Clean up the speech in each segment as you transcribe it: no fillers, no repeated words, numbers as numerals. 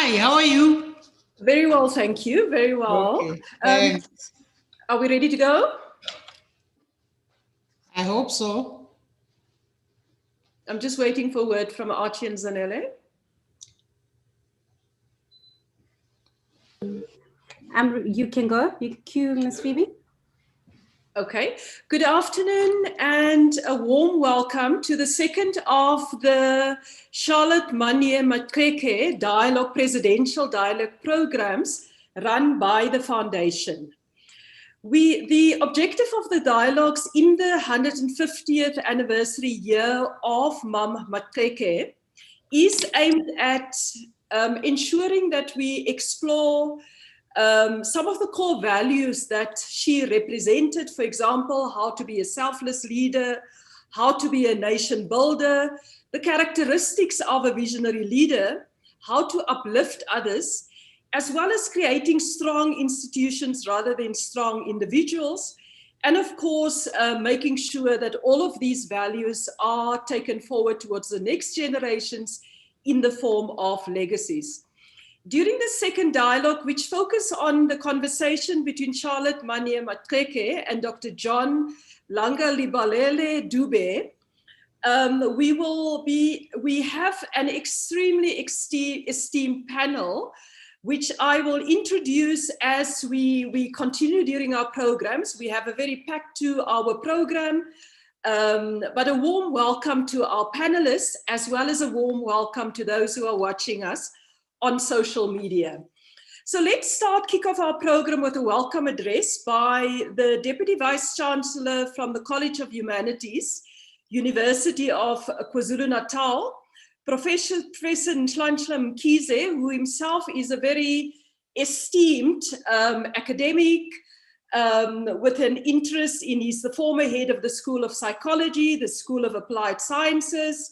Hi, how are you? Very well, thank you. Very well. Okay, thanks. Are we ready to go? I hope so. I'm just waiting for word from Archie and Zanele. You can go. You cue Ms. Phoebe. Okay. Good afternoon and a warm welcome to the second of the Charlotte Mannya-Maxeke Presidential Dialogue programs run by the Foundation. The objective of the dialogues in the 150th anniversary year of Mam Maxeke is aimed at ensuring that we explore some of the core values that she represented, for example, how to be a selfless leader, how to be a nation builder, the characteristics of a visionary leader, how to uplift others, as well as creating strong institutions rather than strong individuals. And of course, making sure that all of these values are taken forward towards the next generations in the form of legacies. During the second dialogue, which focused on the conversation between Charlotte Mannya-Maxeke and Dr. John J.L Dube, we have an extremely esteemed panel, which I will introduce as we continue during our programs. We have a very packed 2-hour program, but a warm welcome to our panelists, as well as a warm welcome to those who are watching us on social media. So let's kick off our program with a welcome address by the Deputy Vice Chancellor from the College of Humanities, University of KwaZulu-Natal, Professor Mannya-Maxeke, who himself is a very esteemed academic with an interest in, he's the former head of the School of Psychology, the School of Applied Sciences,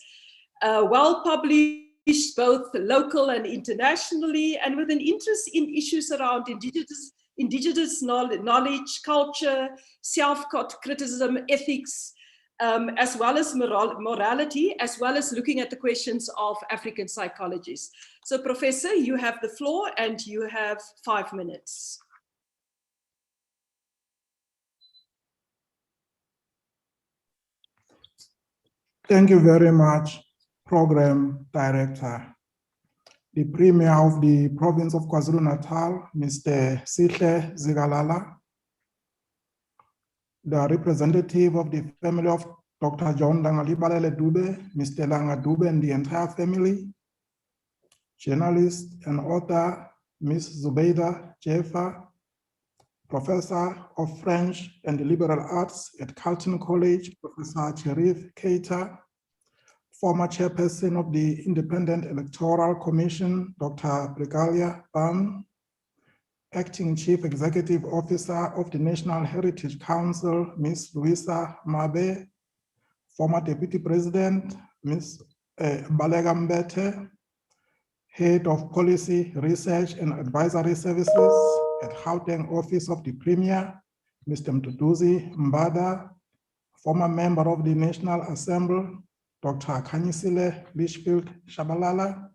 well-published both local and internationally, and with an interest in issues around indigenous knowledge, culture, self-criticism, ethics, as well as morality, as well as looking at the questions of African psychologists. So Professor, you have the floor and you have 5 minutes. Thank you very much, Program Director. The Premier of the Province of KwaZulu-Natal, Mr. Sihle Zikalala, the representative of the family of Dr. John J.L Dube, Mr. Langa Dube and the entire family, journalist and author, Ms. Zubeida Jeffa, Professor of French and Liberal Arts at Carleton College, Professor Cherif Keita, former chairperson of the Independent Electoral Commission, Dr. Brigalia Bam, acting chief executive officer of the National Heritage Council, Ms. Luisa Mabe, former deputy president, Ms. Balega Mbete, head of policy, research and advisory services at Gauteng office of the Premier, Mr. Mduduzi Mbada, former member of the National Assembly, Dr. Khanyisile Lichfield Shabalala,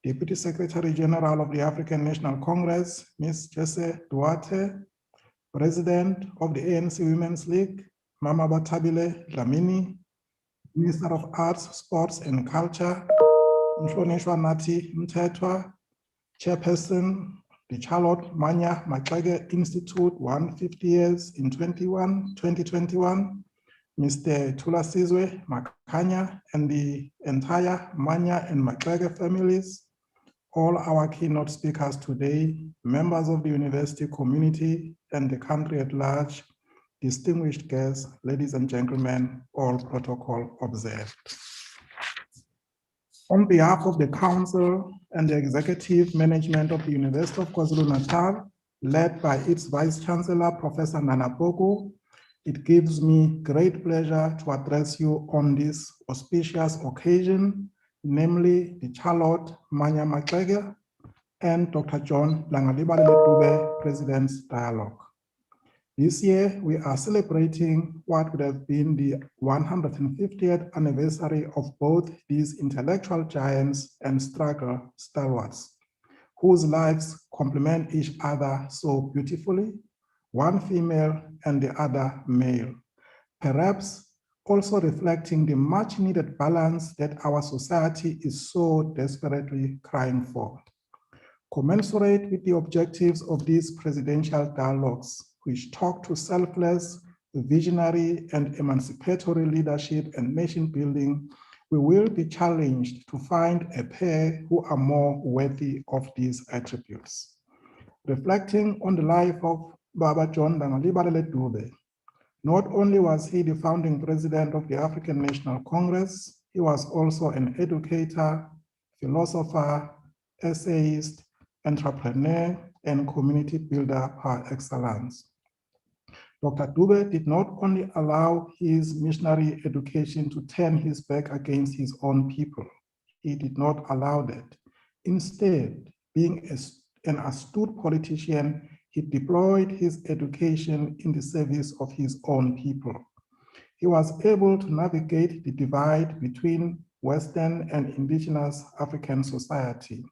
Deputy Secretary General of the African National Congress, Ms. Jesse Duarte, President of the ANC Women's League, Mama Batabile Dlamini, Minister of Arts, Sports and Culture, Mhlonishwa Nathi Mthethwa, Chairperson, the Charlotte Mannya-Maxeke Institute, 150 years in 2021, Mr. Thulasizwe Makhanya and the entire Mannya and Maxeke families, all our keynote speakers today, members of the university community and the country at large, distinguished guests, ladies and gentlemen, all protocol observed. On behalf of the Council and the Executive Management of the University of KwaZulu-Natal, led by its Vice Chancellor, Professor Nana Poku, it gives me great pleasure to address you on this auspicious occasion, namely the Charlotte Mannya-Maxeke and Dr. John J.L Dube President's Dialogue. This year, we are celebrating what would have been the 150th anniversary of both these intellectual giants and struggle stalwarts. whose lives complement each other so beautifully, one female and the other male, perhaps also reflecting the much needed balance that our society is so desperately crying for. Commensurate with the objectives of these presidential dialogues, which talk to selfless, visionary, and emancipatory leadership and nation building, we will be challenged to find a pair who are more worthy of these attributes. Reflecting on the life of Baba John J.L Dube, not only was he the founding president of the African National Congress, he was also an educator, philosopher, essayist, entrepreneur, and community builder par excellence. Dr. Dube did not only allow his missionary education to turn his back against his own people. He did not allow that. Instead, being an astute politician, he deployed his education in the service of his own people. He was able to navigate the divide between Western and indigenous African society,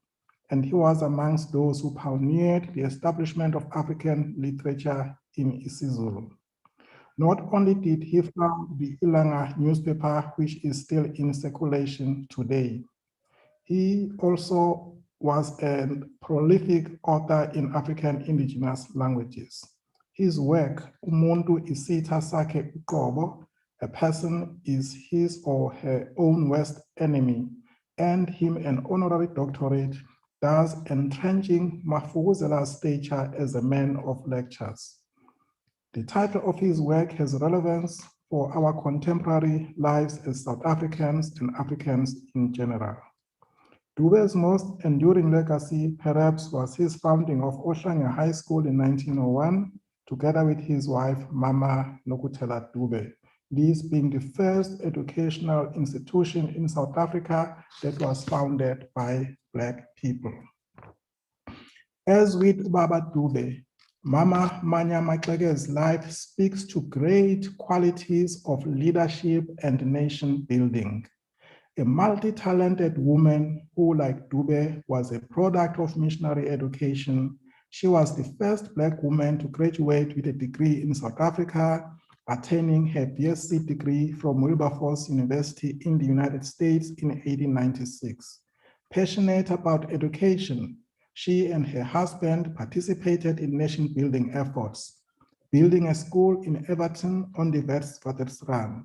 and he was amongst those who pioneered the establishment of African literature in isiZulu. Not only did he found the Ilanga newspaper, which is still in circulation today, he also was a prolific author in African indigenous languages. His work, Umuntu Isitha Sakhe Uqobo, a person is his or her own worst enemy, earned him an honorary doctorate, thus entrenching Mafuzela's stature as a man of lectures. The title of his work has relevance for our contemporary lives as South Africans and Africans in general. Dube's most enduring legacy perhaps was his founding of Ohlanga High School in 1901, together with his wife, Mama Nokutela Dube, this being the first educational institution in South Africa that was founded by Black people. As with Baba Dube, Mama Mannya-Maxeke's life speaks to great qualities of leadership and nation building. A multi-talented woman who, like Dube, was a product of missionary education. She was the first Black woman to graduate with a degree in South Africa, attaining her BSc degree from Wilberforce University in the United States in 1896. Passionate about education, she and her husband participated in nation-building efforts, building a school in Everton on the Westvaardersrand.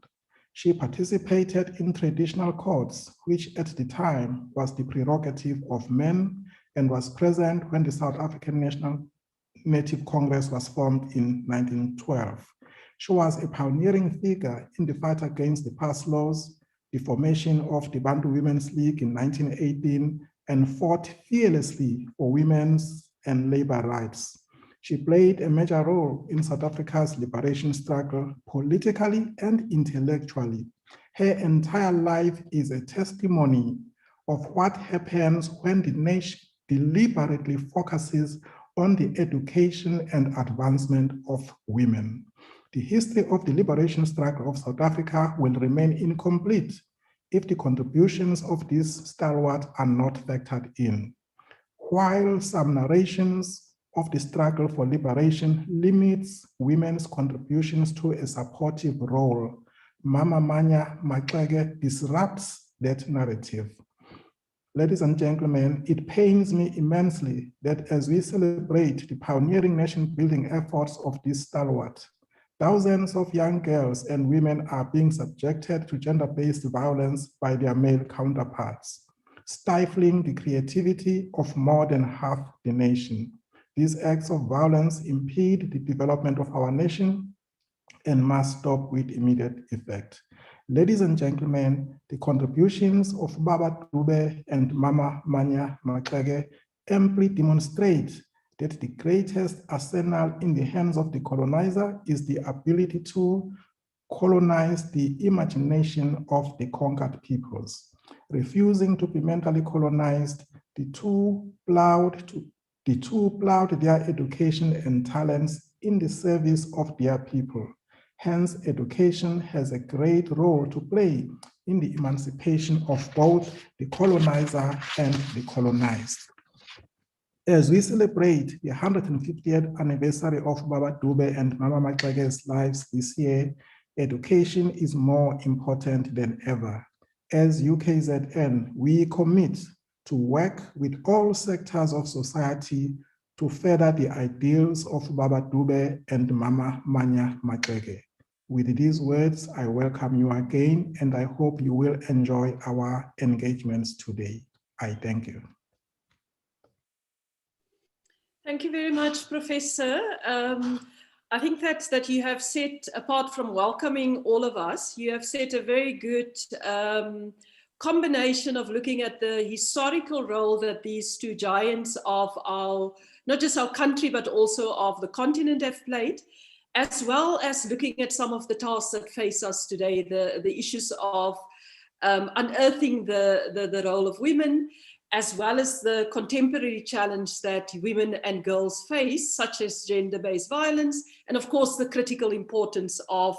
She participated in traditional courts, which at the time was the prerogative of men, and was present when the South African Native Congress was formed in 1912. She was a pioneering figure in the fight against the pass laws, the formation of the Bantu Women's League in 1918, and fought fearlessly for women's and labor rights. She played a major role in South Africa's liberation struggle, politically and intellectually. Her entire life is a testimony of what happens when the nation deliberately focuses on the education and advancement of women. The history of the liberation struggle of South Africa will remain incomplete if the contributions of this stalwart are not factored in. While some narrations of the struggle for liberation limits women's contributions to a supportive role, Mama Mannya-Maxeke disrupts that narrative. Ladies and gentlemen, it pains me immensely that as we celebrate the pioneering nation-building efforts of this stalwart, thousands of young girls and women are being subjected to gender-based violence by their male counterparts, stifling the creativity of more than half the nation. These acts of violence impede the development of our nation and must stop with immediate effect. Ladies and gentlemen, the contributions of Baba Dube and Mama Mannya-Maxeke amply demonstrate that the greatest arsenal in the hands of the colonizer is the ability to colonize the imagination of the conquered peoples. Refusing to be mentally colonized, the two plowed their education and talents in the service of their people. Hence, education has a great role to play in the emancipation of both the colonizer and the colonized. As we celebrate the 150th anniversary of Baba Dube and Mannya-Maxeke's lives this year, education is more important than ever. As UKZN, we commit to work with all sectors of society to further the ideals of Baba Dube and Mama Mannya-Maxeke. With these words, I welcome you again, and I hope you will enjoy our engagements today. I thank you. Thank you very much, Professor. I think that you have set, apart from welcoming all of us, you have set a very good combination of looking at the historical role that these two giants of our, not just our country, but also of the continent have played, as well as looking at some of the tasks that face us today, the issues of unearthing the role of women, as well as the contemporary challenge that women and girls face, such as gender-based violence, and of course the critical importance of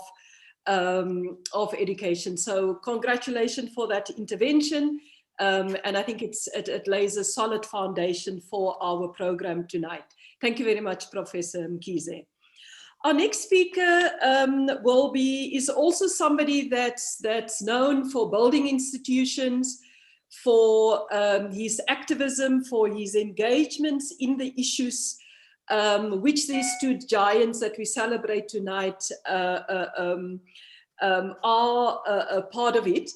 education. So congratulations for that intervention, and I think it lays a solid foundation for our program tonight. Thank you very much, Professor Mkhize. Our next speaker is also somebody that's known for building institutions, for his activism, for his engagements in the issues which these two giants that we celebrate tonight are a part of it.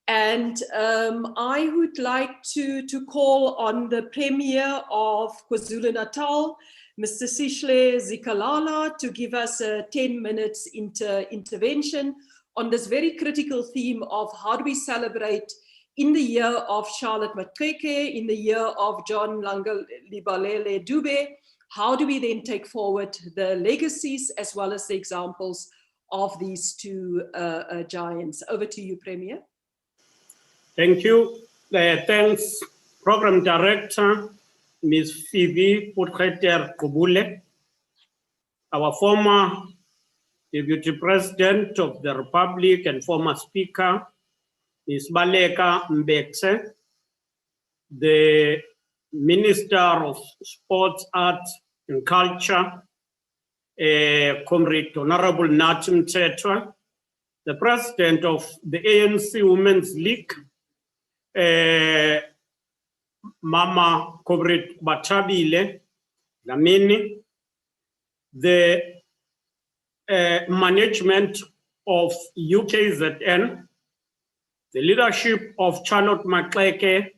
And I would like to call on the Premier of KwaZulu-Natal, Mr. Sihle Zikalala, to give us a 10 minutes intervention on this very critical theme of how do we celebrate in the year of Charlotte Maxeke, in the year of John Langalibalele Dube, how do we then take forward the legacies as well as the examples of these two giants? Over to you, Premier. Thank you. Thanks, Program Director, Ms. Phoebe Potgieter-Qubule, our former Deputy President of the Republic and former Speaker, Ms. Baleka Mbekse, the Minister of Sports, Arts and Culture, Comrade Honorable Nathi Mthethwa, the President of the ANC Women's League, Mama Comrade Bathabile Lamini, the management of UKZN, the leadership of Charlotte Maxeke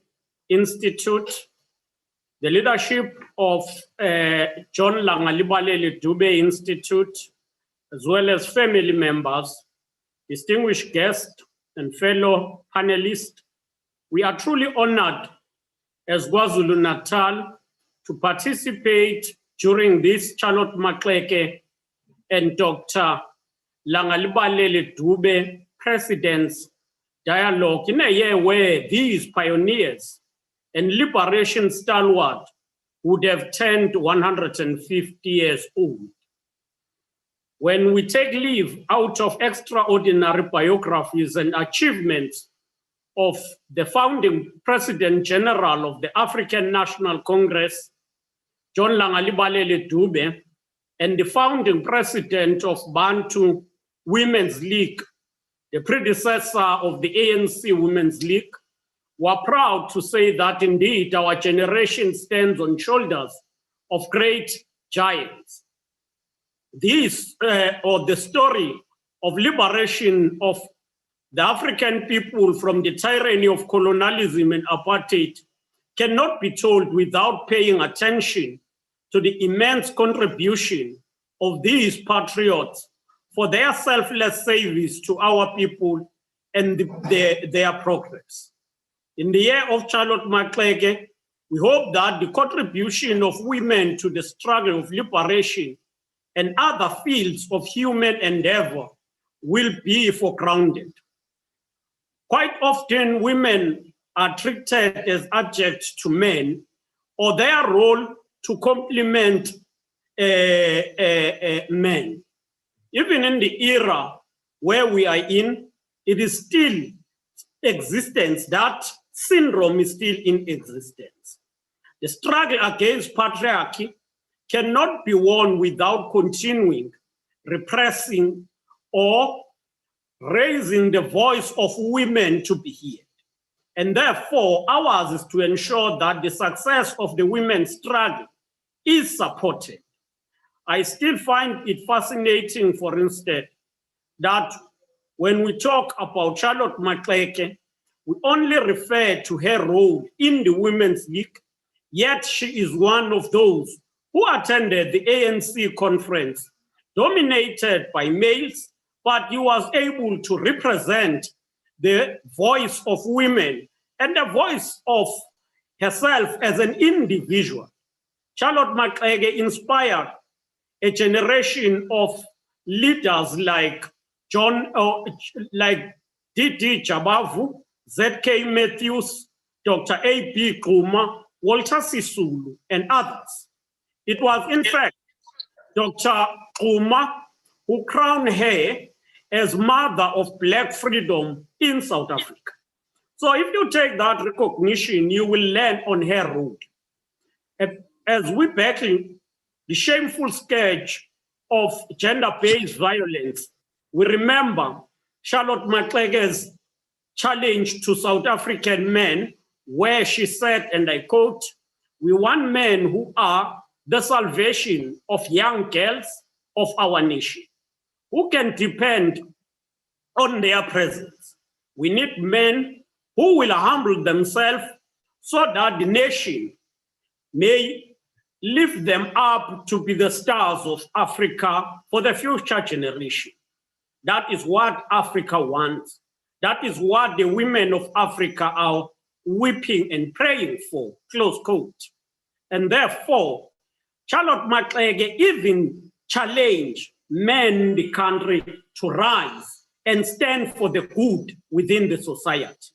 Institute, the leadership of John Langalibalele Dube Institute, as well as family members, distinguished guests, and fellow panelists. We are truly honored as KwaZulu-Natal to participate during this Charlotte Maxeke and Dr. Langalibalele Dube President's Dialogue in a year where these pioneers and liberation stalwart would have turned 150 years old. When we take leave out of extraordinary biographies and achievements of the founding President General of the African National Congress, John Langalibalele Dube, and the founding President of Bantu Women's League, the predecessor of the ANC Women's League, we're proud to say that indeed our generation stands on shoulders of great giants. This, or the story of liberation of the African people from the tyranny of colonialism and apartheid cannot be told without paying attention to the immense contribution of these patriots for their selfless service to our people and their progress. In the year of Charlotte Maxeke, we hope that the contribution of women to the struggle of liberation and other fields of human endeavor will be foregrounded. Quite often, women are treated as adjunct to men, or their role to complement men. Even in the era where we are in, it is still existence, that syndrome is still in existence. The struggle against patriarchy cannot be won without continuing repressing or raising the voice of women to be heard. And therefore, ours is to ensure that the success of the women's struggle is supported. I still find it fascinating, for instance, that when we talk about Charlotte-Maxeke, we only refer to her role in the Women's League, yet she is one of those who attended the ANC conference, dominated by males, but he was able to represent the voice of women and the voice of herself as an individual. Charlotte-Maxeke inspired a generation of leaders like D.D. Jabavu, Z.K. Matthews, Dr. A.B. Kuma, Walter Sisulu, and others. It was, in fact, Dr. Kuma who crowned her as mother of Black freedom in South Africa. So if you take that recognition, you will learn on her road. As we battle the shameful scourge of gender-based violence, we remember Charlotte-Maxeke's challenge to South African men, where she said, and I quote, "We want men who are the salvation of young girls of our nation, who can depend on their presence. We need men who will humble themselves so that the nation may lift them up to be the stars of Africa for the future generation." That is what Africa wants. That is what the women of Africa are weeping and praying for, close quote. And therefore, Charlotte-Maxeke even challenged men in the country to rise and stand for the good within the society.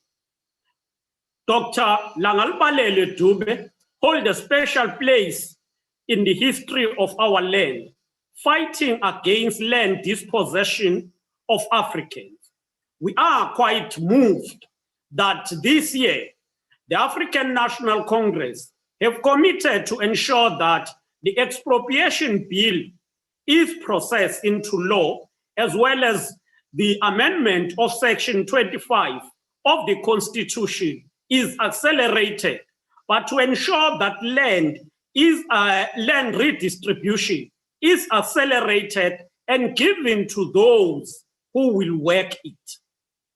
Dr. J.L Dube holds a special place in the history of our land, fighting against land dispossession of Africans. We are quite moved that this year, the African National Congress have committed to ensure that the expropriation bill is processed into law, as well as the amendment of Section 25 of the Constitution is accelerated, but to ensure that land redistribution is accelerated and given to those who will work it.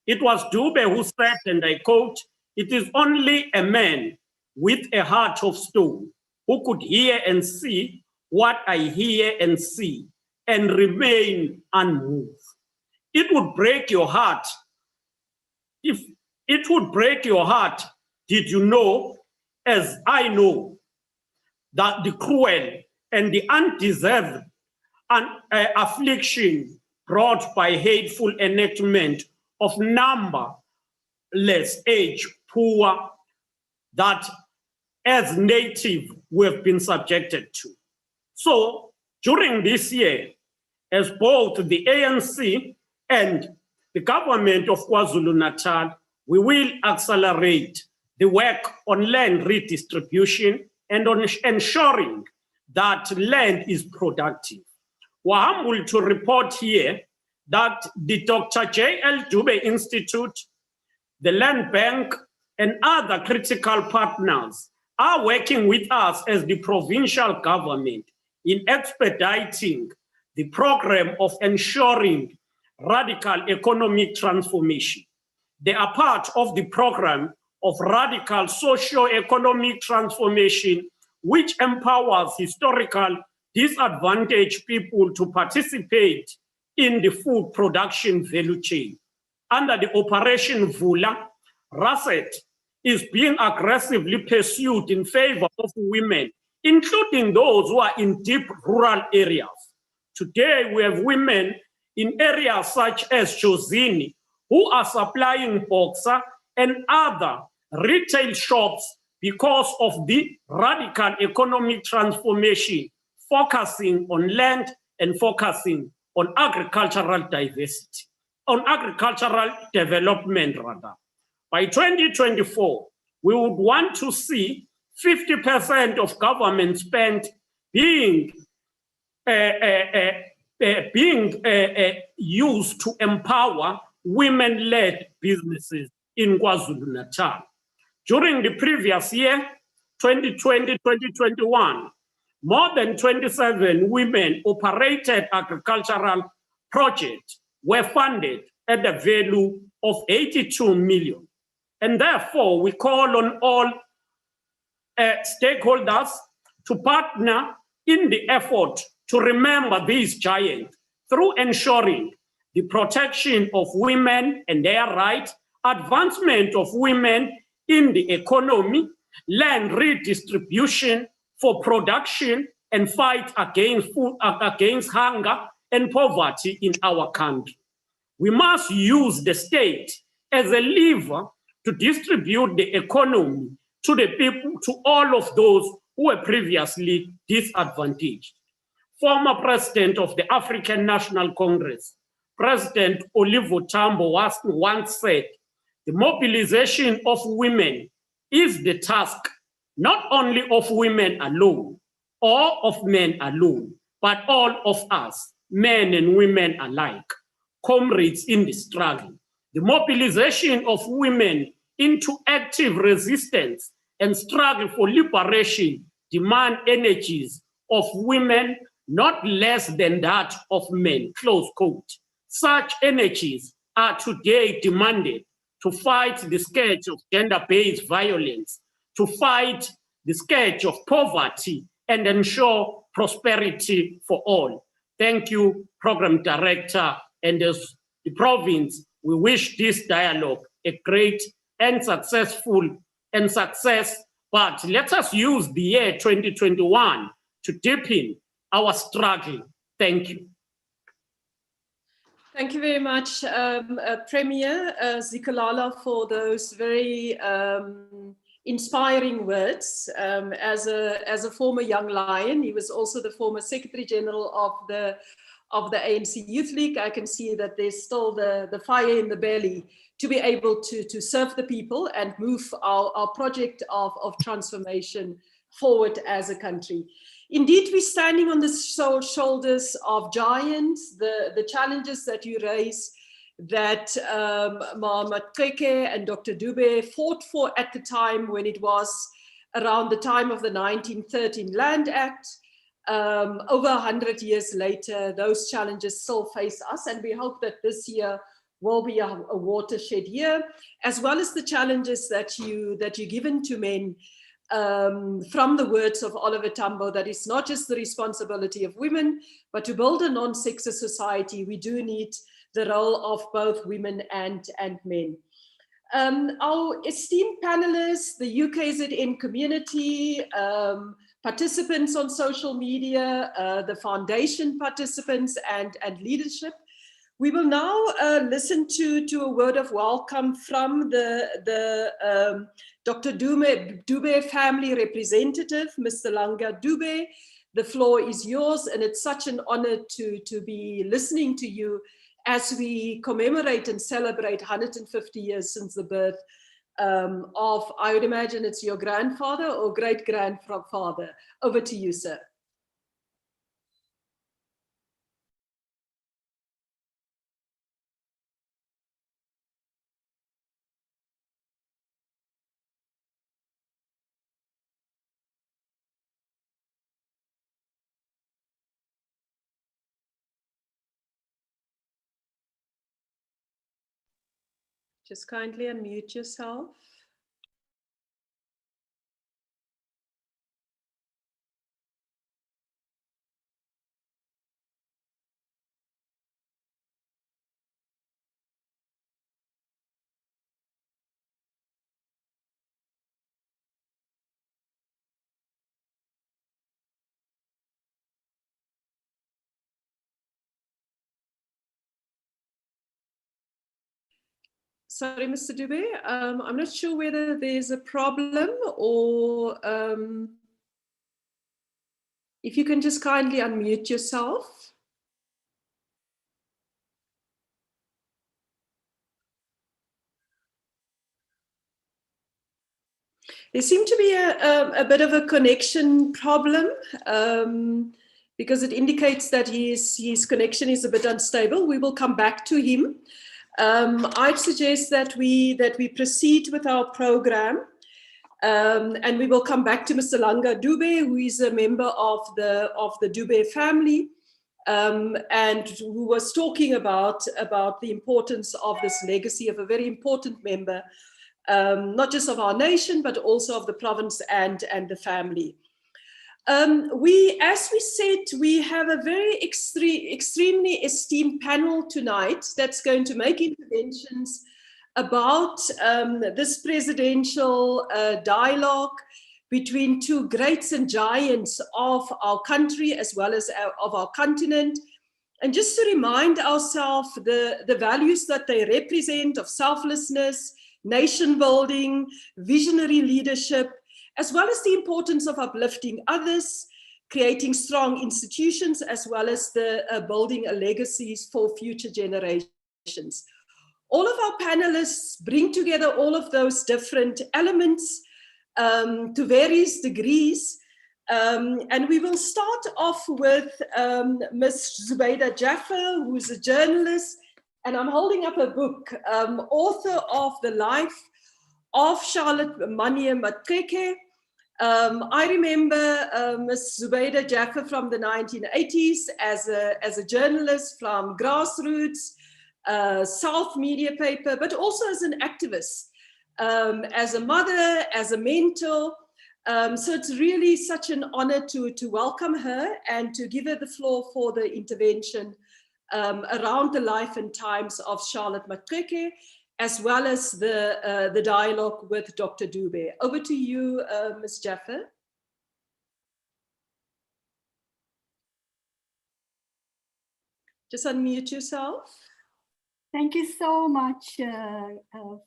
It was Dube who said, and I quote, "It is only a man with a heart of stone who could hear and see what I hear and see and remain unmoved." It would break your heart. If it would break your heart, did you know, as I know, that the cruel and the undeserved affliction brought by hateful enactment of numberless age poor that as native we have been subjected to. So during this year, as both the ANC and the government of KwaZulu-Natal, we will accelerate the work on land redistribution and on ensuring that land is productive. We're humbled to report here that the Dr. J.L Dube Institute, the Land Bank, and other critical partners are working with us as the provincial government in expediting the program of ensuring radical economic transformation. They are part of the program of radical socio-economic transformation, which empowers historical disadvantaged people to participate in the food production value chain. Under the Operation Vula, RASET is being aggressively pursued in favor of women, including those who are in deep rural areas. Today, we have women in areas such as Jozini who are supplying Boxer and other retail shops because of the radical economic transformation, focusing on land and focusing on agricultural diversity, on agricultural development rather. By 2024, we would want to see 50% of government spend being used to empower women-led businesses in KwaZulu-Natal. During the previous year, 2020-2021, more than 27 women operated agricultural projects were funded at the value of 82 million. And therefore, we call on all stakeholders to partner in the effort to remember these giants through ensuring the protection of women and their rights, advancement of women in the economy, land redistribution for production, and fight against hunger and poverty in our country. We must use the state as a lever to distribute the economy to the people, to all of those who were previously disadvantaged. Former President of the African National Congress, President Oliver Tambo once said, the mobilization of women is the task not only of women alone or of men alone, but all of us, men and women alike, comrades in the struggle. The mobilization of women into active resistance and struggle for liberation demand energies of women not less than that of men, close quote. Such energies are today demanded to fight the scourge of gender-based violence, to fight the scourge of poverty, and ensure prosperity for all. Thank you, Program Director, and as the province, we wish this dialogue a great and successful success, but let us use the year 2021 to deepen our struggle. Thank you. Thank you very much, Premier Zikalala, for those very inspiring words. As a former young lion, he was also the former Secretary General of the ANC Youth League. I can see that there's still the fire in the belly to be able to serve the people and move our project of transformation forward as a country. Indeed, we're standing on the shoulders of giants, the challenges that you raise, that Mannya-Maxeke and Dr. Dube fought for at the time when it was around the time of the 1913 Land Act. Over 100 years later, those challenges still face us, and we hope that this year will be a watershed year, as well as the challenges that you're given to men. From the words of Oliver Tambo, that it's not just the responsibility of women, but to build a non-sexist society, we do need the role of both women and men. Our esteemed panelists, the UKZN community, participants on social media, the foundation participants and leadership, we will now listen to a word of welcome from the Dr. Dube family representative, Mr. Langa Dube. The floor is yours, and it's such an honor to be listening to you as we commemorate and celebrate 150 years since the birth of, I would imagine it's your grandfather or great-grandfather. Over to you, sir. Just kindly unmute yourself. Sorry, Mr. Dube, I'm not sure whether there's a problem or if you can just kindly unmute yourself. There seemed to be a bit of a connection problem because it indicates that his connection is a bit unstable. We will come back to him. I'd suggest that we proceed with our program, and we will come back to Mr. Mannya-Maxeke, who is a member of the Dube family, and who was talking about the importance of this legacy of a very important member, not just of our nation, but also of the province and the family. As we said, we have a very extremely esteemed panel tonight that's going to make interventions about this presidential dialogue between two greats and giants of our country as well as of our continent. And just to remind ourselves the values that they represent of selflessness, nation building, visionary leadership, as well as the importance of uplifting others, creating strong institutions, as well as the building a legacies for future generations. All of our panelists bring together all of those different elements to various degrees. And we will start off with Ms. Zubeida Jaffer, who is a journalist, and I'm holding up a book, author of The Life of Charlotte Mannya-Maxeke. I remember Ms. Zubeida Jaffer from the 1980s as a journalist from Grassroots, South Media Paper, but also as an activist, as a mother, as a mentor. So it's really such an honor to welcome her and to give her the floor for the intervention around the life and times of Charlotte Maxeke, as well as the dialogue with Dr. Dube. Over to you, Ms. Jaffer. Just unmute yourself. Thank you so much,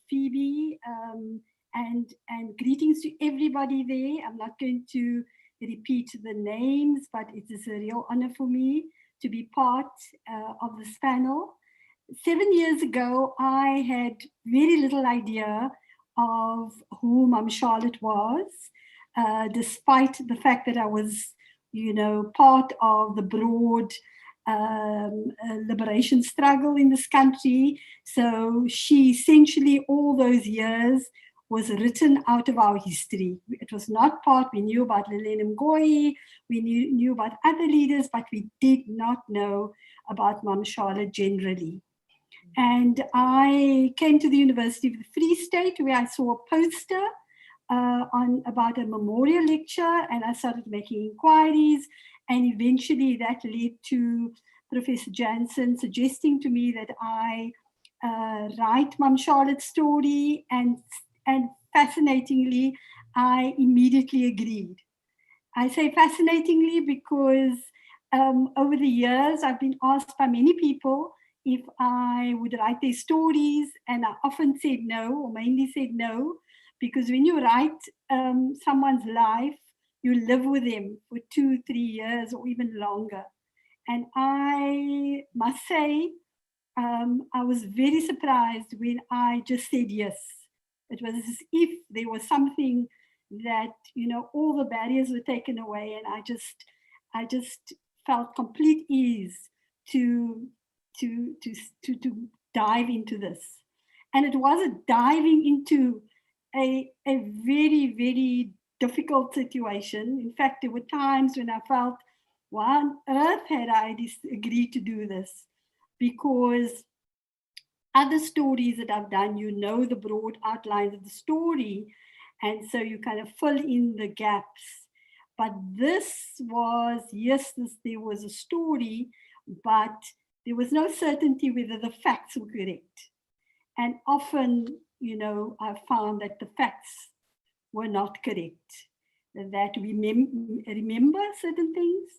Phoebe, and greetings to everybody there. I'm not going to repeat the names, but it is a real honor for me to be part of this panel. 7 years ago, I had very little idea of who Mum Charlotte was, despite the fact that I was, you know, part of the broad liberation struggle in this country. So she essentially, all those years, was written out of our history. It was not part, we knew about Lilene Ngoyi, we knew about other leaders, but we did not know about Mum Charlotte generally. And I came to the University of the Free State, where I saw a poster about a memorial lecture, and I started making inquiries, and eventually that led to Professor Jansen suggesting to me that I write Mum Charlotte's story, and fascinatingly, I immediately agreed. I say fascinatingly because over the years, I've been asked by many people if I would write their stories, and I often said no, or mainly said no, because when you write someone's life, you live with them for 2-3 years or even longer. And I must say, I was very surprised when I just said yes. It was as if there was something that, you know, all the barriers were taken away, and I just felt complete ease to dive into this. And it was a diving into a very, very difficult situation. In fact, there were times when I felt, why on earth had I agreed to do this? Because other stories that I've done, you know the broad outlines of the story, and so you kind of fill in the gaps. But this was, yes, there was a story, but there was no certainty whether the facts were correct. And often, you know, I found that the facts were not correct, that we remember certain things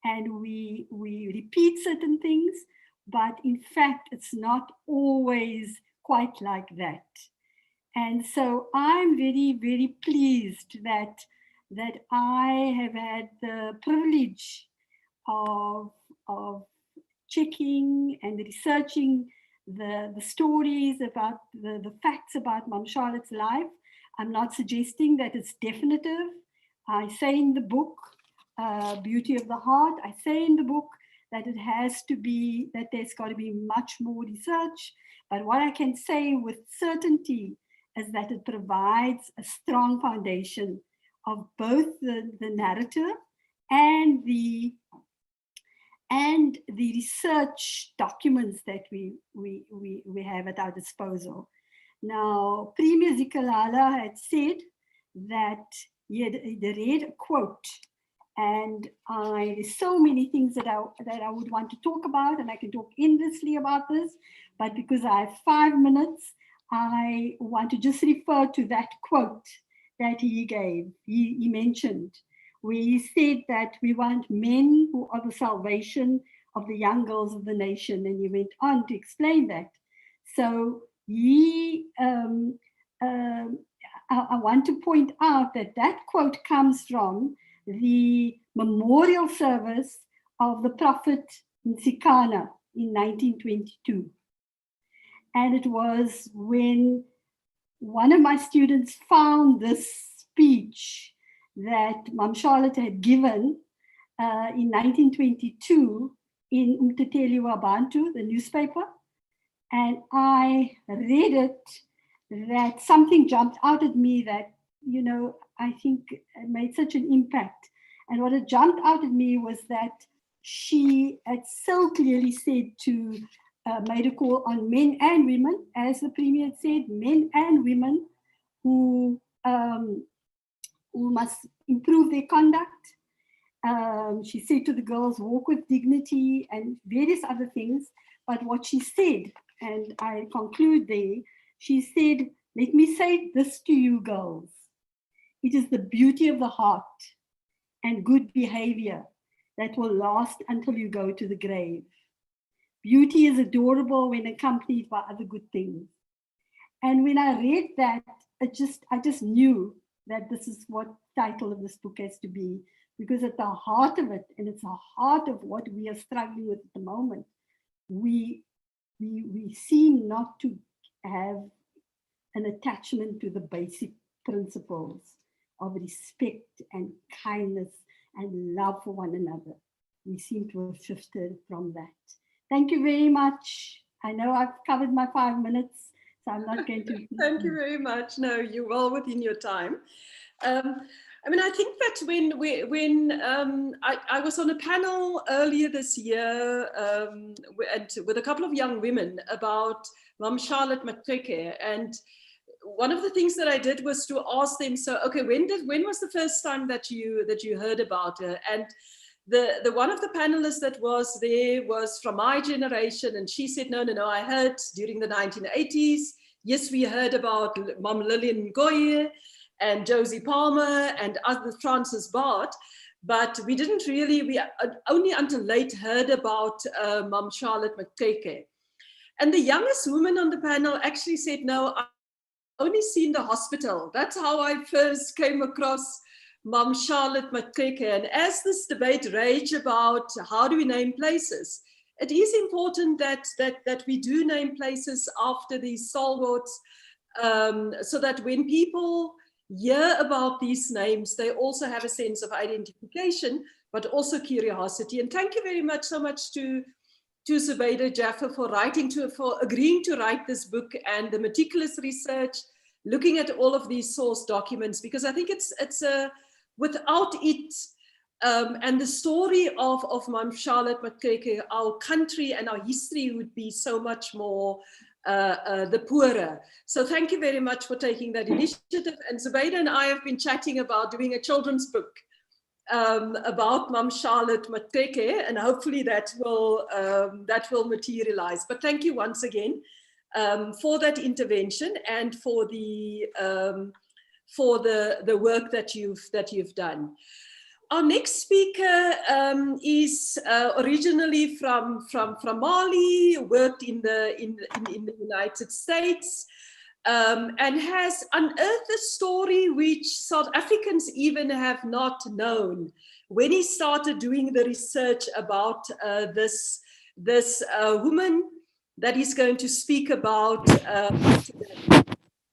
and we repeat certain things, but in fact, it's not always quite like that. And so I'm very, very pleased that I have had the privilege of checking and researching the stories about the facts about Mum Charlotte's life. I'm not suggesting that it's definitive. I say in the book, Beauty of the Heart, I say in the book that it has to be, that there's got to be much more research. But what I can say with certainty is that it provides a strong foundation of both the narrative and the research documents that we have at our disposal. Now, Premier Zikalala had said that he had read a quote, and there's so many things that I would want to talk about, and I can talk endlessly about this, but because I have 5 minutes, I want to just refer to that quote that he gave, he mentioned, where he said that we want men who are the salvation of the young girls of the nation, and he went on to explain that. So I want to point out that that quote comes from the memorial service of the Prophet Nsikana in 1922. And it was when one of my students found this speech that Mam Charlotte had given in 1922 in Umteteliwa Bantu, the newspaper. And I read it, that something jumped out at me that, you know, I think it made such an impact. And what had jumped out at me was that she had so clearly said to, made a call on men and women, as the Premier had said, men and women who must improve their conduct. She said to the girls, walk with dignity and various other things. But what she said, and I conclude there, she said, let me say this to you girls. It is the beauty of the heart and good behavior that will last until you go to the grave. Beauty is adorable when accompanied by other good things. And when I read that, I just knew that this is what the title of this book has to be, because at the heart of it, and it's the heart of what we are struggling with at the moment, we seem not to have an attachment to the basic principles of respect and kindness and love for one another. We seem to have shifted from that. Thank you very much. I know I've covered my 5 minutes, so I'm not going to. Thank you very much. No, you're well within your time. I mean, I think that when I was on a panel earlier this year with a couple of young women about Mam Charlotte Maxeke, and one of the things that I did was to ask them, so okay, when was the first time that you heard about her? And the one of the panelists that was there was from my generation, and she said, no, I heard during the 1980s. Yes, we heard about Mam Lillian Ngoyi and Josie Palmer and other Francis Bart, but we didn't really, we only until late heard about Mam Charlotte Maxeke. And the youngest woman on the panel actually said, no, I've only seen the hospital. That's how I first came across Mam Charlotte Maxeke. And as this debate raged about how do we name places, it is important that we do name places after these stalwarts, so that when people hear about these names, they also have a sense of identification, but also curiosity. And thank you very much so much to Zubeida Jaffer for agreeing to write this book and the meticulous research, looking at all of these source documents, because I think it's without it and the story of Mam Charlotte Maxeke, our country and our history would be so much more the poorer. So thank you very much for taking that initiative. And Zubeida and I have been chatting about doing a children's book about Mam Charlotte Maxeke, and hopefully that will materialize. But thank you once again for that intervention and for the work that you've done. Our next speaker is originally from Mali, worked in the United States, and has unearthed a story which South Africans even have not known when he started doing the research about this woman that he's going to speak about today.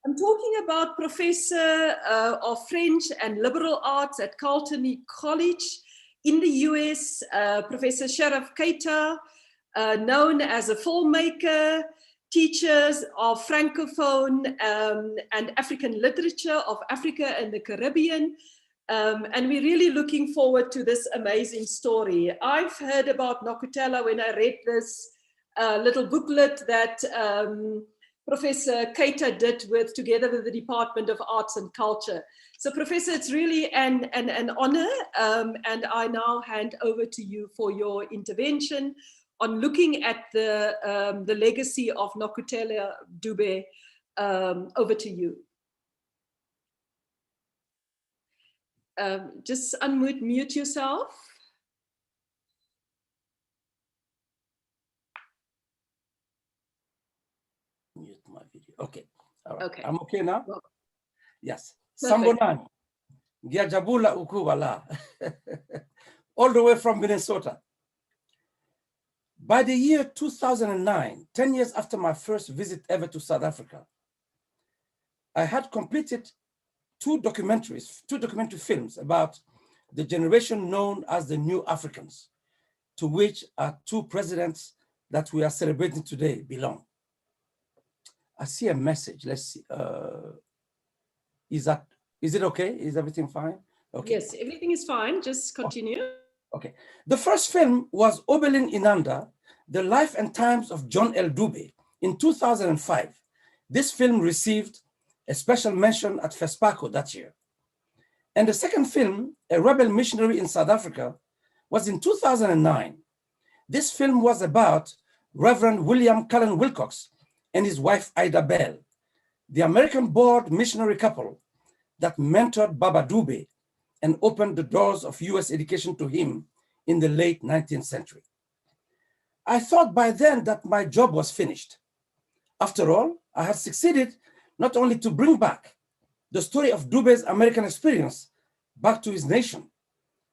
I'm I'm talking about Professor of French and Liberal Arts at Carleton College in the US, Professor Sheriff Keita, known as a filmmaker, teachers of Francophone and African literature of Africa and the Caribbean. And we're really looking forward to this amazing story. I've heard about Nokutela when I read this little booklet that Professor Keita did together with the Department of Arts and Culture. So Professor, it's really an honor, and I now hand over to you for your intervention on looking at the legacy of Nokutela Dube. Over to you. Just mute yourself. Mute my video. Okay. All right. Okay. I'm okay now? Well, yes. perfect. Sambonan. Giajabula Ukuwala. All the way from Minnesota. By the year 2009, 10 years after my first visit ever to South Africa, I had completed two documentary films about the generation known as the New Africans, to which our two presidents that we are celebrating today belong. I see a message. Let's see. Is it okay? Is everything fine? Okay. Yes, everything is fine. Just continue. Okay. The first film was Obelin Inanda, The Life and Times of J.L Dube in 2005. This film received a special mention at FESPACO that year. And the second film, A Rebel Missionary in South Africa, was in 2009. This film was about Reverend William Cullen Wilcox and his wife Ida Bell, the American-born missionary couple that mentored Baba Dube and opened the doors of US education to him in the late 19th century. I thought by then that my job was finished. After all, I had succeeded not only to bring back the story of Dube's American experience back to his nation,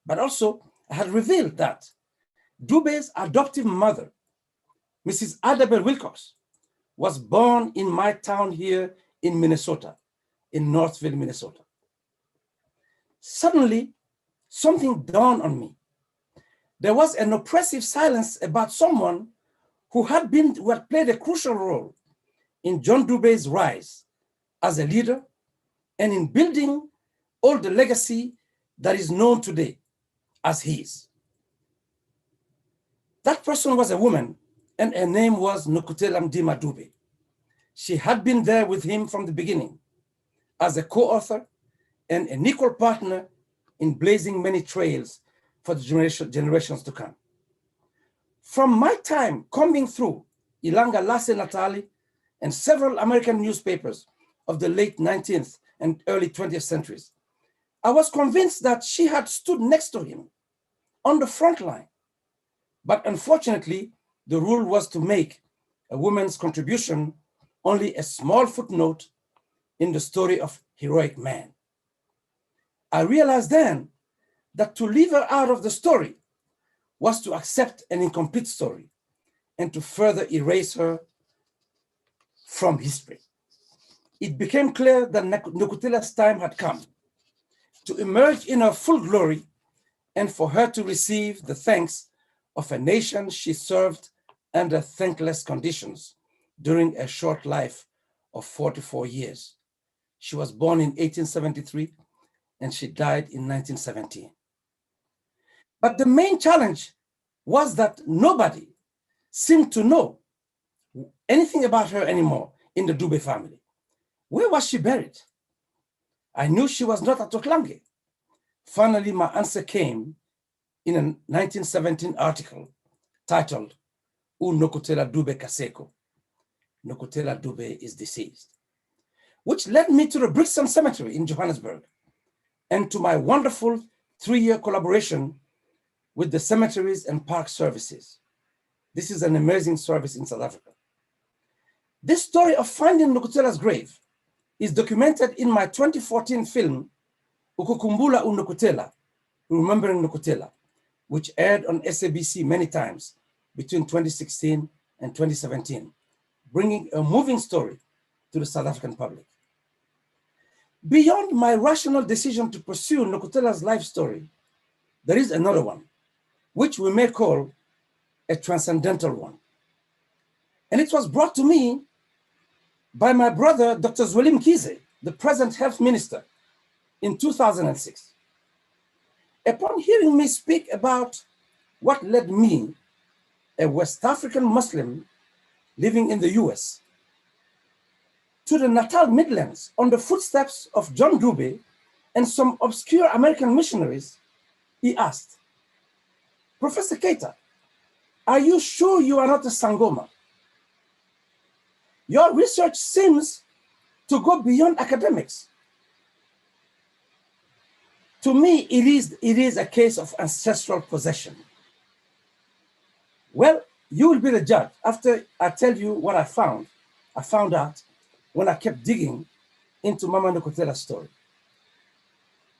but also I had revealed that Dube's adoptive mother, Mrs. Ida Bell Wilcox, was born in my town here in Minnesota, in Northville, Minnesota. Suddenly, something dawned on me. There was an oppressive silence about someone who had played a crucial role in John Dube's rise as a leader and in building all the legacy that is known today as his. That person was a woman, and her name was Nokutela Dube. She had been there with him from the beginning as a co-author and an equal partner in blazing many trails for the generations to come. From my time combing through Ilanga Lasse Natali and several American newspapers of the late 19th and early 20th centuries, I was convinced that she had stood next to him on the front line. But unfortunately, the rule was to make a woman's contribution only a small footnote in the story of heroic man. I realized then that to leave her out of the story was to accept an incomplete story and to further erase her from history. It became clear that Nokutela's time had come to emerge in her full glory and for her to receive the thanks of a nation she served under thankless conditions during a short life of 44 years. She was born in 1873 and she died in 1917. But the main challenge was that nobody seemed to know anything about her anymore in the Dube family. Where was she buried? I knew she was not at Oklange. Finally, my answer came in a 1917 article titled, U Nokutela Dube Kaseko. Nokutela Dube is deceased, which led me to the Brixton Cemetery in Johannesburg and to my wonderful 3-year collaboration with the Cemeteries and Park Services. This is an amazing service in South Africa. This story of finding Nokutela's grave is documented in my 2014 film, Ukukumbula uNokutela, Remembering Nokutela, which aired on SABC many times between 2016 and 2017, bringing a moving story to the South African public. Beyond my rational decision to pursue Nokutela's life story, there is another one, which we may call a transcendental one. And it was brought to me by my brother, Dr. Zwelim Kize, the present health minister, in 2006. Upon hearing me speak about what led me, a West African Muslim living in the US, to the Natal Midlands on the footsteps of John Dube and some obscure American missionaries, he asked, Professor Keita, are you sure you are not a Sangoma? Your research seems to go beyond academics. To me, it is a case of ancestral possession. Well, you will be the judge. After I tell you what I found out when I kept digging into Mama Nokutela's story.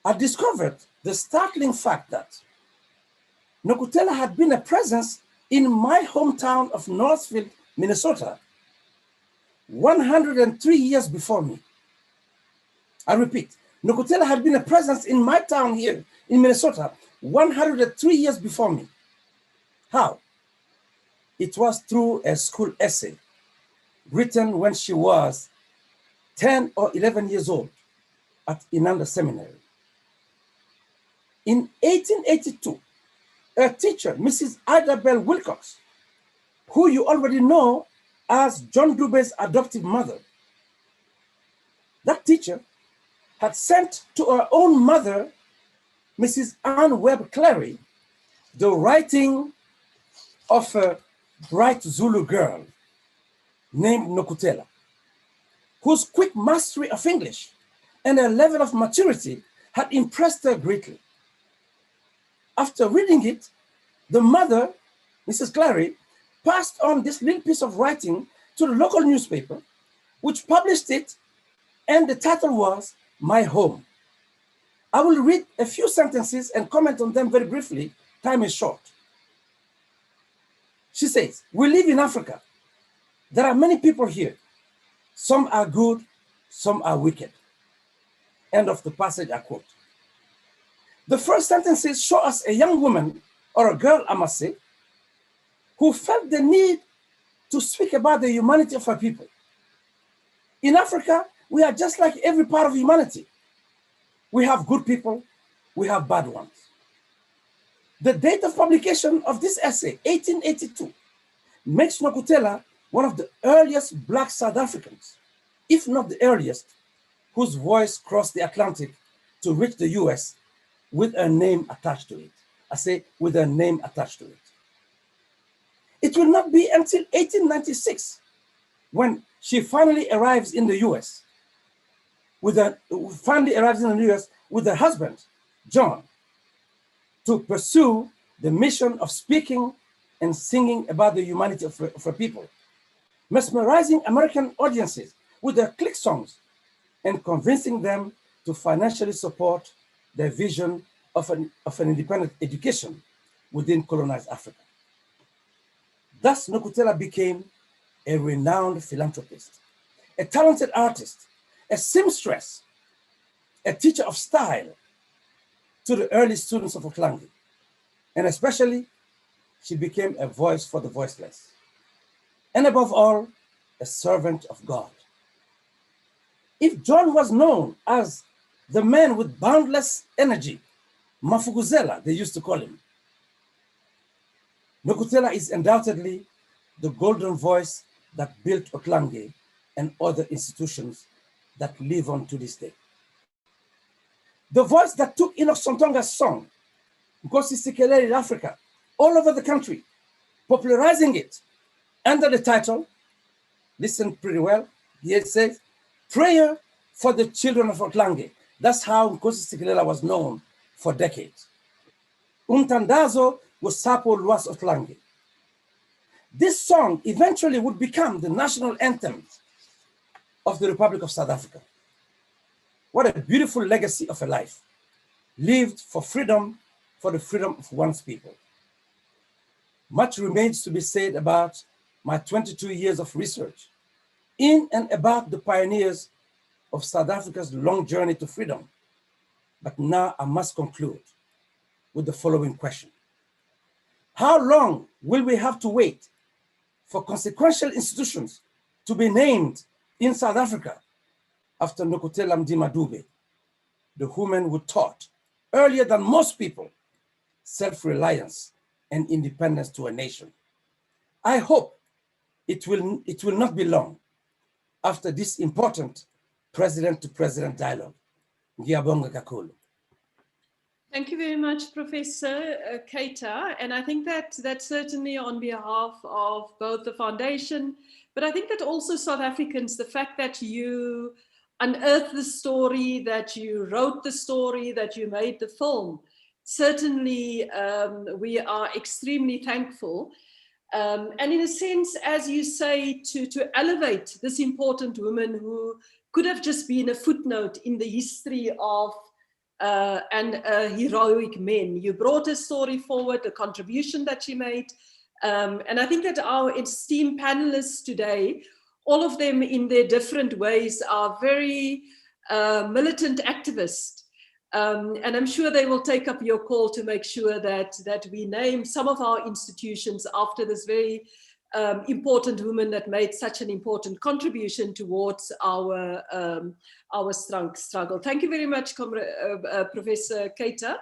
I discovered the startling fact that Nokutela had been a presence in my hometown of Northfield, Minnesota, 103 years before me. I repeat, Nokutela had been a presence in my town here in Minnesota 103 years before me. How? It was through a school essay written when she was 10 or 11 years old at Inanda Seminary. In 1882, a teacher, Mrs. Ida Bell Wilcox, who you already know as John Dube's adoptive mother, that teacher had sent to her own mother, Mrs. Ann Webb Clary, the writing of a bright Zulu girl named Nokutela, whose quick mastery of English and her level of maturity had impressed her greatly. After reading it, the mother, Mrs. Clary, passed on this little piece of writing to the local newspaper, which published it, and the title was My Home. I will read a few sentences and comment on them very briefly. Time is short. She says, we live in Africa. There are many people here. Some are good, some are wicked. End of the passage I quote. The first sentences show us a young woman, or a girl, I must say, who felt the need to speak about the humanity of her people. In Africa, we are just like every part of humanity. We have good people, we have bad ones. The date of publication of this essay, 1882, makes Nokutela one of the earliest Black South Africans, if not the earliest, whose voice crossed the Atlantic to reach the US with a name attached to it. I say with a name attached to it. It will not be until 1896 when she finally arrives in the US with her husband, John, to pursue the mission of speaking and singing about the humanity of her people, mesmerizing American audiences with their click songs and convincing them to financially support their vision of an independent education within colonized Africa. Thus, Nokutela became a renowned philanthropist, a talented artist, a seamstress, a teacher of style to the early students of Oklangi. And especially, she became a voice for the voiceless. And above all, a servant of God. If John was known as the man with boundless energy, Mafuguzela, they used to call him, Nokutela is undoubtedly the golden voice that built Oklange and other institutions that live on to this day. The voice that took Enoch Sontonga's song, Nkosi Sikelel in Africa, all over the country, popularizing it under the title, listen pretty well, here it says, Prayer for the Children of Oklange. That's how Nkosi Sikelel was known for decades. Umtandazo Wasapo Luas Oklange. This song eventually would become the national anthem of the Republic of South Africa. What a beautiful legacy of a life, lived for freedom, for the freedom of one's people. Much remains to be said about my 22 years of research in and about the pioneers of South Africa's long journey to freedom. But now I must conclude with the following question. How long will we have to wait for consequential institutions to be named in South Africa after Nkosi Dube, the woman who taught earlier than most people self-reliance and independence to a nation? I hope it will not be long after this important president-to-president dialogue. Ngiyabonga kakhulu. Thank you very much, Professor Keita. And I think that certainly on behalf of both the foundation, but I think that also South Africans, the fact that you unearthed the story, that you wrote the story, that you made the film, certainly we are extremely thankful. And in a sense, as you say, to elevate this important woman who could have just been a footnote in the history of heroic men. You brought a story forward, the contribution that she made. And I think that our esteemed panelists today, all of them in their different ways, are very militant activists. And I'm sure they will take up your call to make sure that we name some of our institutions after this very important woman that made such an important contribution towards our struggle. Thank you very much, Professor Keita,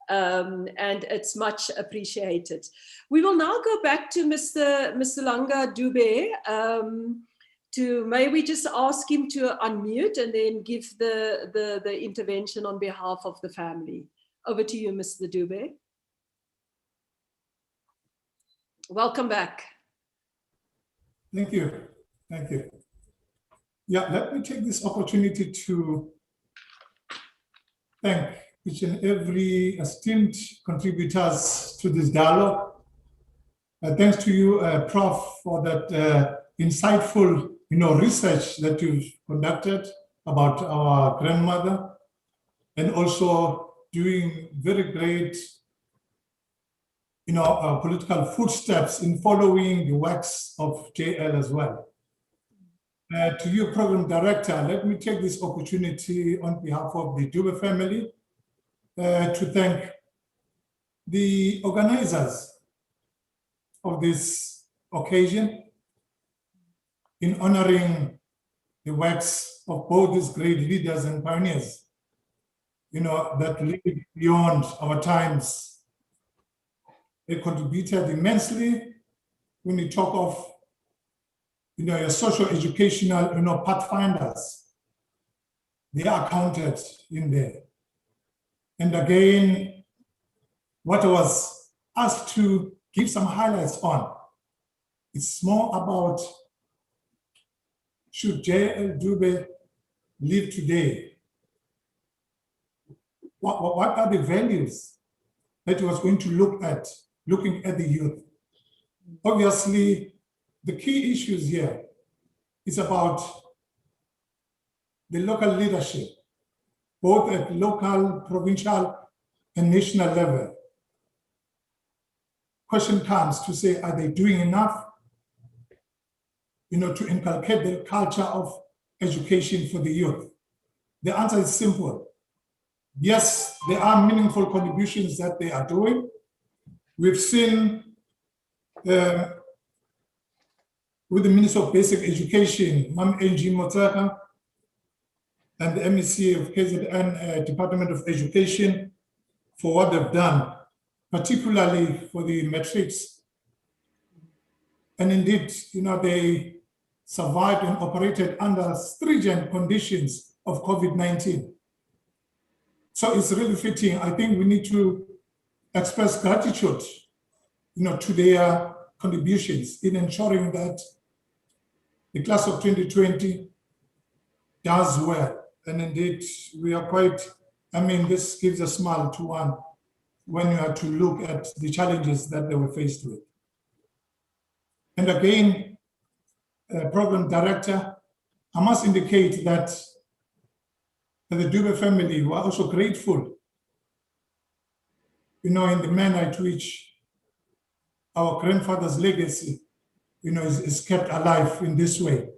and it's much appreciated. We will now go back to Mr. Dube. May we just ask him to unmute and then give the intervention on behalf of the family. Over to you, Mr. Dube. Welcome back. Thank you. Thank you. Yeah, let me take this opportunity to thank each and every esteemed contributors to this dialogue. Thanks to you, Prof, for that insightful, research that you've conducted about our grandmother, and also doing very great, political footsteps in following the works of J.L. as well. To you, Program Director, let me take this opportunity on behalf of the Dube family to thank the organizers of this occasion in honoring the works of both these great leaders and pioneers, that lived beyond our times. They contributed immensely when you talk of, your social educational, pathfinders. They are counted in there. And again, what I was asked to give some highlights on, it's more about, should J.L Dube live today? What are the values that he was going to look at, looking at the youth? Obviously, the key issues here is about the local leadership, both at local, provincial, and national level. Question comes to say, are they doing enough, to inculcate the culture of education for the youth? The answer is simple. Yes, there are meaningful contributions that they are doing. We've seen with the Minister of Basic Education, Mam Angie Motaka, and the MEC of KZN Department of Education for what they've done, particularly for the matrics. And indeed, they survived and operated under stringent conditions of COVID-19. So it's really fitting. I think we need to express gratitude, to their contributions in ensuring that the class of 2020 does well. And indeed, we are quite, this gives a smile to one when you have to look at the challenges that they were faced with. And again, Program Director, I must indicate that the Dube family were also grateful, in the manner to which our grandfather's legacy, is kept alive in this way.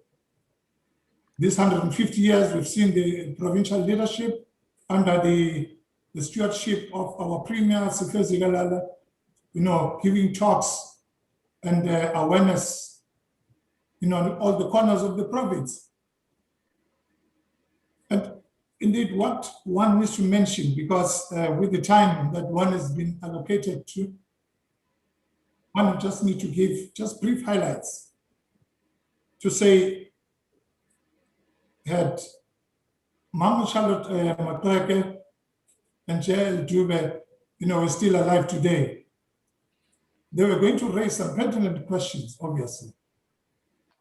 These 150 years, we've seen the provincial leadership under the stewardship of our Premier, Sifezi Galala, giving talks and awareness, in all the corners of the province. And indeed, what one needs to mention, because with the time that one has been allocated to, one just need to give just brief highlights to say, had Mannya-Maxeke and J.L Dube, were still alive today, they were going to raise some pertinent questions, obviously.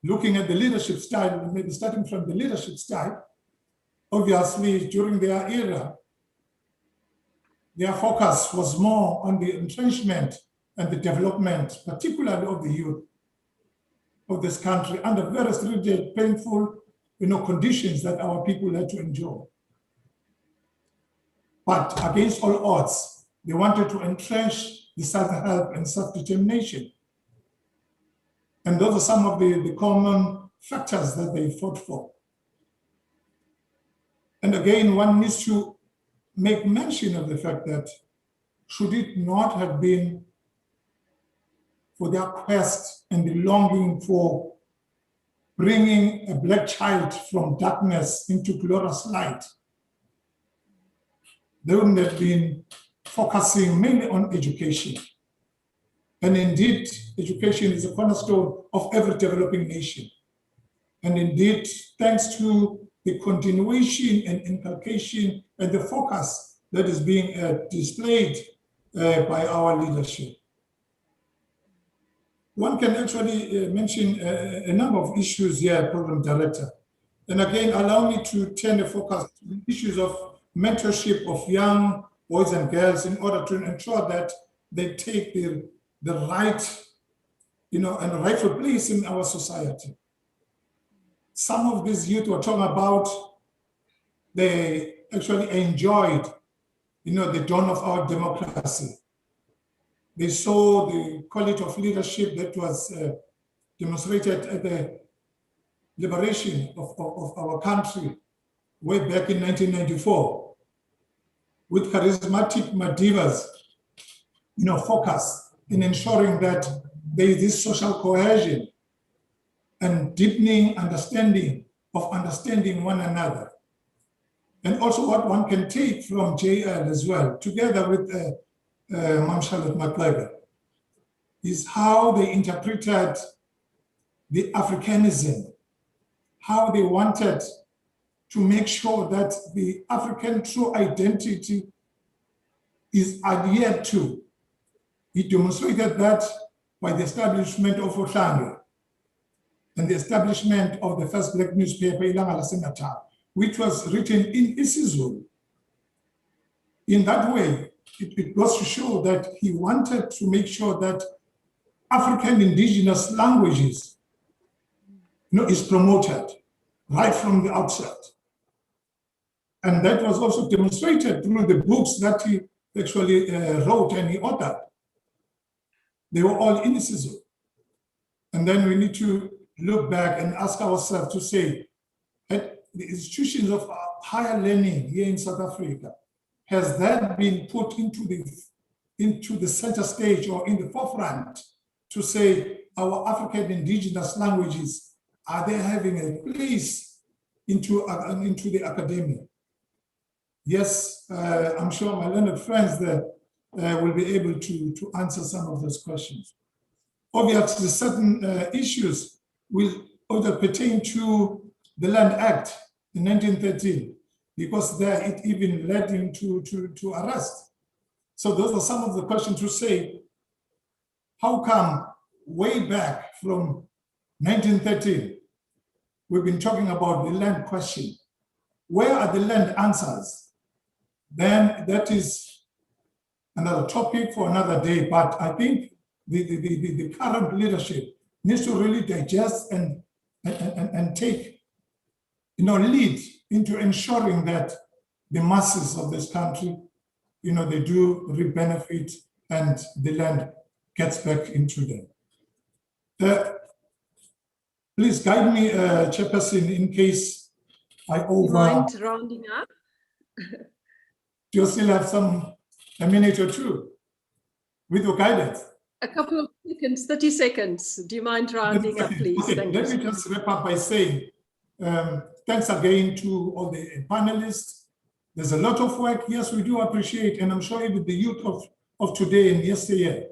Looking at the leadership style, maybe starting from the leadership style, obviously during their era, their focus was more on the entrenchment and the development, particularly of the youth of this country, under very stringent, painful, conditions that our people had to endure. But against all odds, they wanted to entrench the self-help and self-determination. And those are some of the common factors that they fought for. And again, one needs to make mention of the fact that should it not have been for their quest and the longing for bringing a black child from darkness into glorious light, they wouldn't have been focusing mainly on education. And indeed, education is a cornerstone of every developing nation. And indeed, thanks to the continuation and inculcation and the focus that is being displayed by our leadership. One can actually mention a number of issues here, Program Director. And again, allow me to turn the focus to the issues of mentorship of young boys and girls in order to ensure that they take the right, and rightful place in our society. Some of these youth were talking about, they actually enjoyed, the dawn of our democracy. They saw the quality of leadership that was demonstrated at the liberation of our country way back in 1994, with charismatic Madivas, focus in ensuring that there is this social cohesion and deepening understanding one another. And also what one can take from JL as well, together with Mannya-Maxeke, is how they interpreted the Africanism, how they wanted to make sure that the African true identity is adhered to. He demonstrated that by the establishment of Ohlanga and the establishment of the first black newspaper, Ilanga laseNatal, which was written in isiZulu. In that way, it goes to show that he wanted to make sure that African indigenous languages is promoted right from the outset. And that was also demonstrated through the books that he actually wrote and he authored. They were all in isiZulu. And then we need to look back and ask ourselves to say, at the institutions of higher learning here in South Africa, has that been put into the center stage or in the forefront to say our African indigenous languages, are they having a place into the academia? Yes, I'm sure my learned friends there will be able to answer some of those questions. Obviously, certain issues will also pertain to the Land Act in 1913, because there it even led him to arrest. So those are some of the questions to say, how come way back from 1913, we've been talking about the land question? Where are the land answers? Then that is another topic for another day, but I think the current leadership needs to really digest and take lead into ensuring that the masses of this country, they do reap benefit and the land gets back into them. Please guide me, Chairperson, in case I Do you over. mind rounding up? Do you still have a minute or two with your guidance? A couple of seconds, 30 seconds. Do you mind rounding up, please? Okay, Thank let you. me just wrap up by saying thanks again to all the panelists. There's a lot of work. Yes, we do appreciate, and I'm sure even the youth of today and yesteryear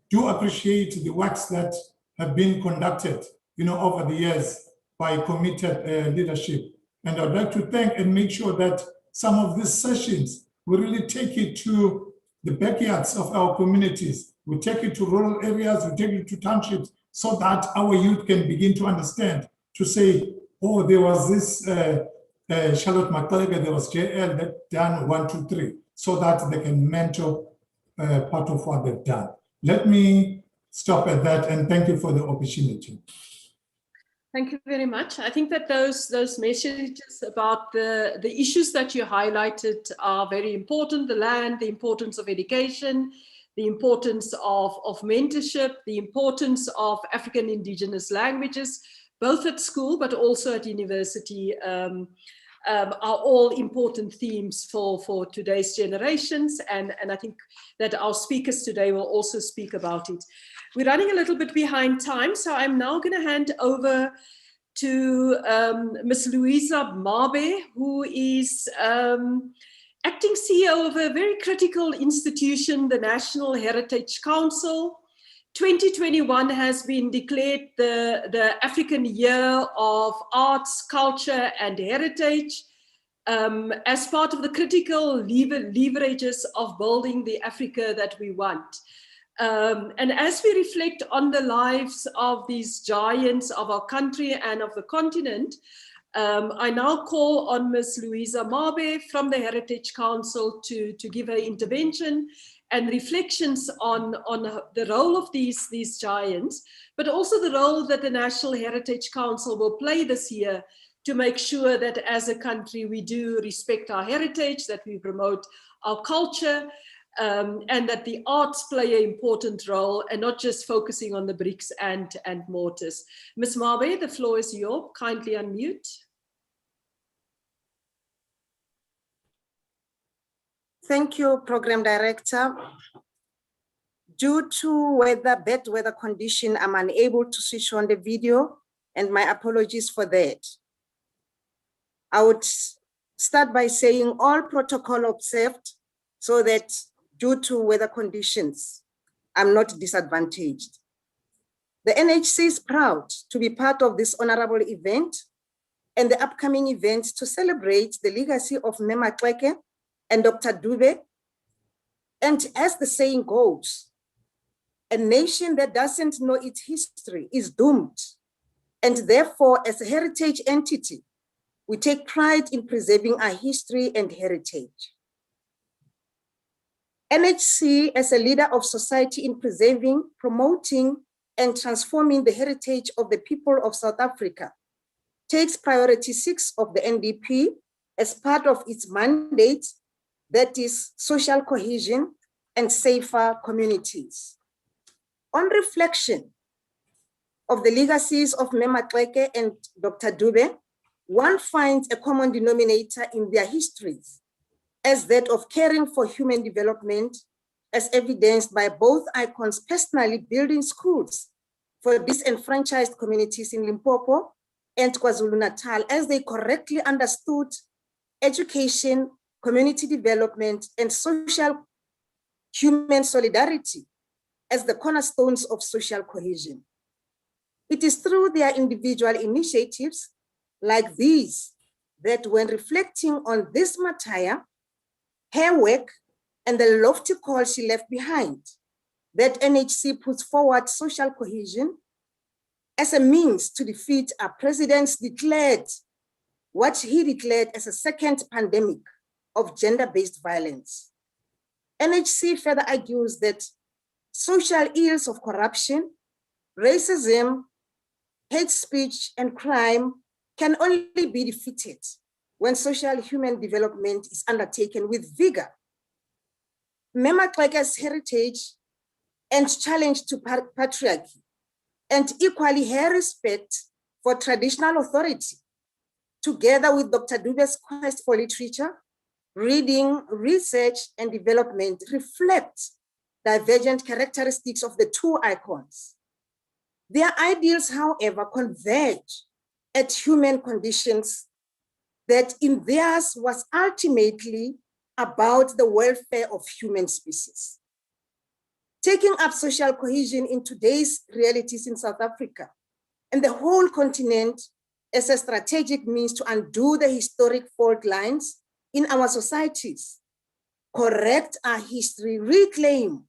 do appreciate the works that have been conducted, over the years by committed leadership. And I'd like to thank and make sure that some of these sessions will really take it to the backyards of our communities. We take it to rural areas, we take it to townships, so that our youth can begin to understand, to say, oh, there was this Charlotte Maxeke, there was J.L. that done 1, 2, 3, so that they can mentor part of what they've done. Let me stop at that, and thank you for the opportunity. Thank you very much. I think that those messages about the issues that you highlighted are very important: the land, the importance of education, the importance of mentorship, the importance of African indigenous languages, both at school but also at university, are all important themes for today's generations. And I think that our speakers today will also speak about it. We're running a little bit behind time, so I'm now going to hand over to Ms. Louisa Mabe, who is acting CEO of a very critical institution, the National Heritage Council. 2021 has been declared the African Year of Arts, Culture and Heritage as part of the critical leverages of building the Africa that we want. And as we reflect on the lives of these giants of our country and of the continent, I now call on Ms. Louisa Mabe from the Heritage Council to give her intervention and reflections on the role of these giants, but also the role that the National Heritage Council will play this year to make sure that as a country we do respect our heritage, that we promote our culture, and that the arts play an important role, and not just focusing on the bricks and mortars. Ms. Mabe, the floor is yours. Kindly unmute. Thank you, Program Director. Due to bad weather condition, I'm unable to switch on the video, and my apologies for that. I would start by saying all protocol observed, so that due to weather conditions, I'm not disadvantaged. The NHC is proud to be part of this honorable event and the upcoming event to celebrate the legacy of Mannya-Maxeke and Dr. Dube. And as the saying goes, a nation that doesn't know its history is doomed. And therefore, as a heritage entity, we take pride in preserving our history and heritage. NHC, as a leader of society in preserving, promoting, and transforming the heritage of the people of South Africa, takes priority 6 of the NDP as part of its mandate, that is social cohesion and safer communities. On reflection of the legacies of Mannya-Maxeke and Dr. Dube, one finds a common denominator in their histories, as that of caring for human development, as evidenced by both icons personally building schools for disenfranchised communities in Limpopo and KwaZulu-Natal, as they correctly understood education, community development, and social human solidarity as the cornerstones of social cohesion. It is through their individual initiatives like these that, when reflecting on this martyr, her work, and the lofty call she left behind, that NHC puts forward social cohesion as a means to defeat our president's what he declared as a second pandemic of gender-based violence. NHC further argues that social ills of corruption, racism, hate speech, and crime can only be defeated when social human development is undertaken with vigor. Mannya-Maxeke's heritage and challenge to patriarchy, and equally her respect for traditional authority, together with Dr. Dube's quest for literature, reading, research, and development reflect divergent characteristics of the two icons. Their ideals, however, converge at human conditions that in theirs was ultimately about the welfare of human species. Taking up social cohesion in today's realities in South Africa and the whole continent as a strategic means to undo the historic fault lines in our societies, correct our history, reclaim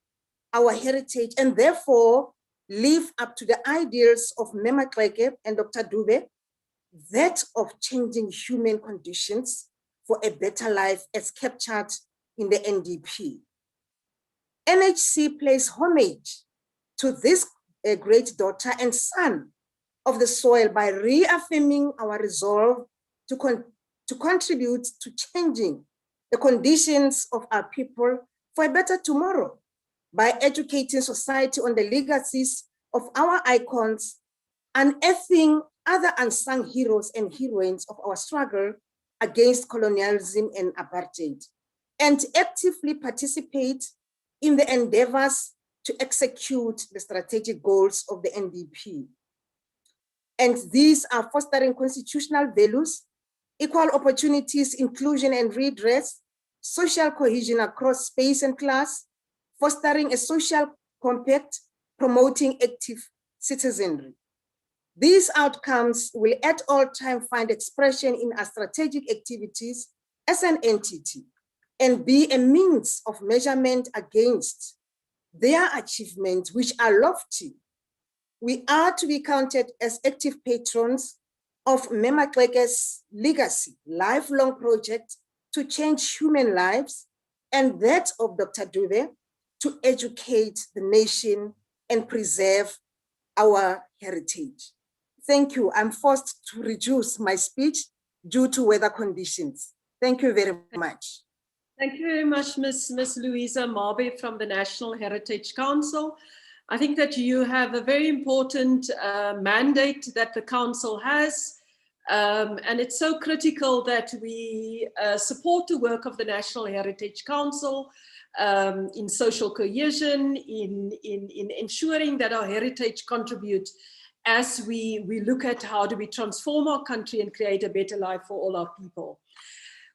our heritage, and therefore live up to the ideals of Mannya-Maxeke and Dr. Dube, that of changing human conditions for a better life as captured in the NDP. NHC pays homage to this great daughter and son of the soil by reaffirming our resolve to contribute to changing the conditions of our people for a better tomorrow by educating society on the legacies of our icons, unearthing other unsung heroes and heroines of our struggle against colonialism and apartheid, and actively participate in the endeavors to execute the strategic goals of the NDP. And these are fostering constitutional values, equal opportunities, inclusion and redress, social cohesion across space and class, fostering a social compact, promoting active citizenry. These outcomes will at all times find expression in our strategic activities as an entity and be a means of measurement against their achievements, which are lofty. We are to be counted as active patrons of Mannya-Maxeke's legacy, lifelong project to change human lives, and that of Dr. Dube to educate the nation and preserve our heritage. Thank you. I'm forced to reduce my speech due to weather conditions. Thank you very much. Thank you very much, Ms. Louisa Mabe from the National Heritage Council. I think that you have a very important mandate that the Council has, and it's so critical that we support the work of the National Heritage Council in social cohesion, in ensuring that our heritage contributes as we look at how do we transform our country and create a better life for all our people.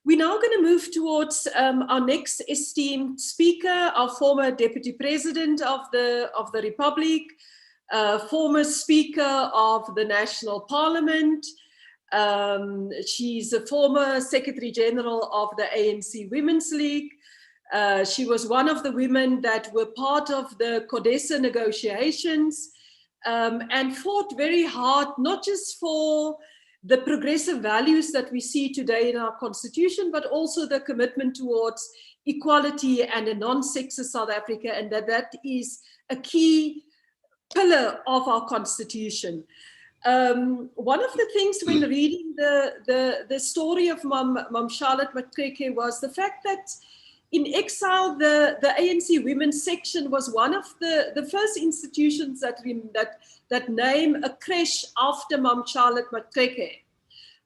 We're now going to move towards our next esteemed speaker, our former Deputy President of the Republic, former Speaker of the National Parliament. She's a former Secretary General of the ANC Women's League. She was one of the women that were part of the CODESA negotiations and fought very hard, not just for the progressive values that we see today in our constitution, but also the commitment towards equality and a non-sexist South Africa, and that is a key pillar of our constitution. One of the things when reading the story of Mom Charlotte Maxeke was the fact that in exile, the ANC Women's Section was one of the first institutions that name a creche after Mom Charlotte Maxeke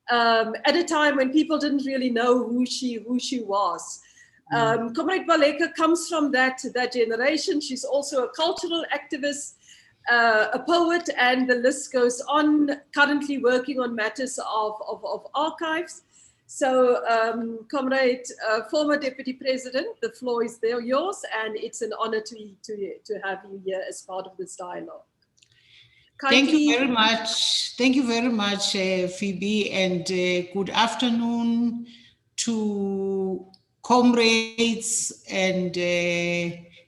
at a time when people didn't really know who she was. Comrade Baleka comes from that generation. She's also a cultural activist, a poet, and the list goes on, currently working on matters of archives. So, Comrade, former Deputy President, the floor is there yours, and it's an honor to have you here as part of this dialogue. Thank you very much. Thank you very much, Phoebe, and good afternoon to comrades and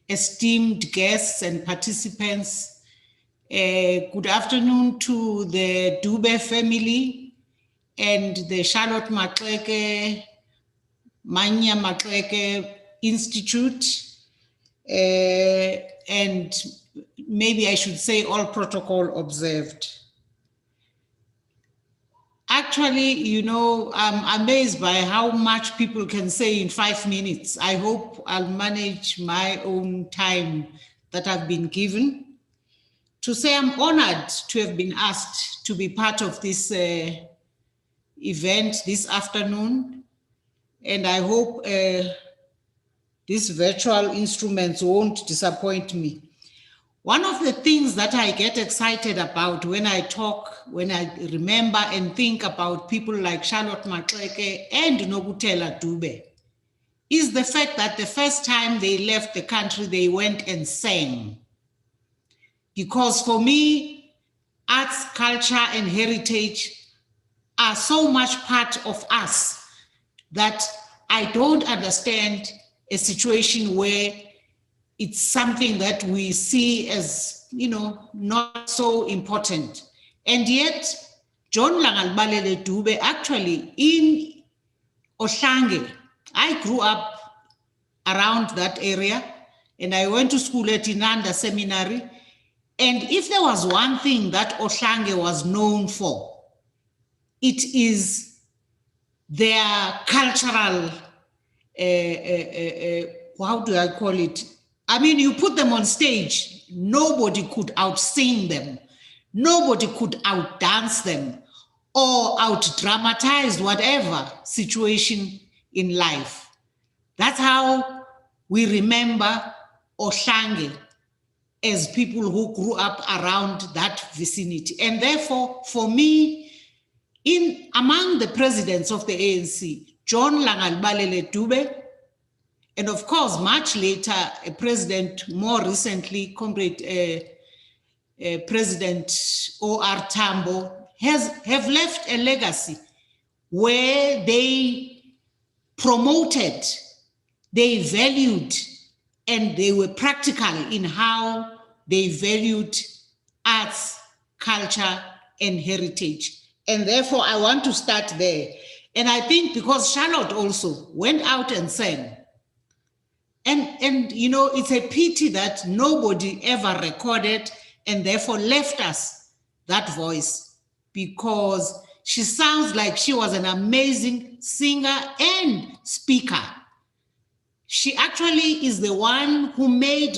esteemed guests and participants. Good afternoon to the Dube family and the Charlotte Maxeke, Mannya-Maxeke Institute, and maybe I should say all protocol observed. Actually, you know, I'm amazed by how much people can say in 5 minutes. I hope I'll manage my own time that I've been given. To say I'm honored to have been asked to be part of this event this afternoon, and I hope these virtual instruments won't disappoint me. One of the things that I get excited about when I talk, when I remember and think about people like Charlotte Maxeke and J.L Dube, is the fact that the first time they left the country, they went and sang. Because for me, arts, culture, and heritage are so much part of us that I don't understand a situation where it's something that we see as, not so important. And yet, John Langalbalele Dube, actually in Ohlange, I grew up around that area, and I went to school at Inanda Seminary. And if there was one thing that Ohlange was known for, it is their cultural, how do I call it? I mean, you put them on stage, nobody could out-sing them. Nobody could out-dance them or out-dramatize whatever situation in life. That's how we remember Ohlange as people who grew up around that vicinity. And therefore, for me, among the presidents of the ANC, John Langalbalele Dube, and of course, much later, a president, more recently, Comrade President O.R. Tambo, have left a legacy where they promoted, they valued, and they were practical in how they valued arts, culture, and heritage. And therefore, I want to start there. And I think because Charlotte also went out and sang, and it's a pity that nobody ever recorded and therefore left us that voice, because she sounds like she was an amazing singer and speaker. She actually is the one who made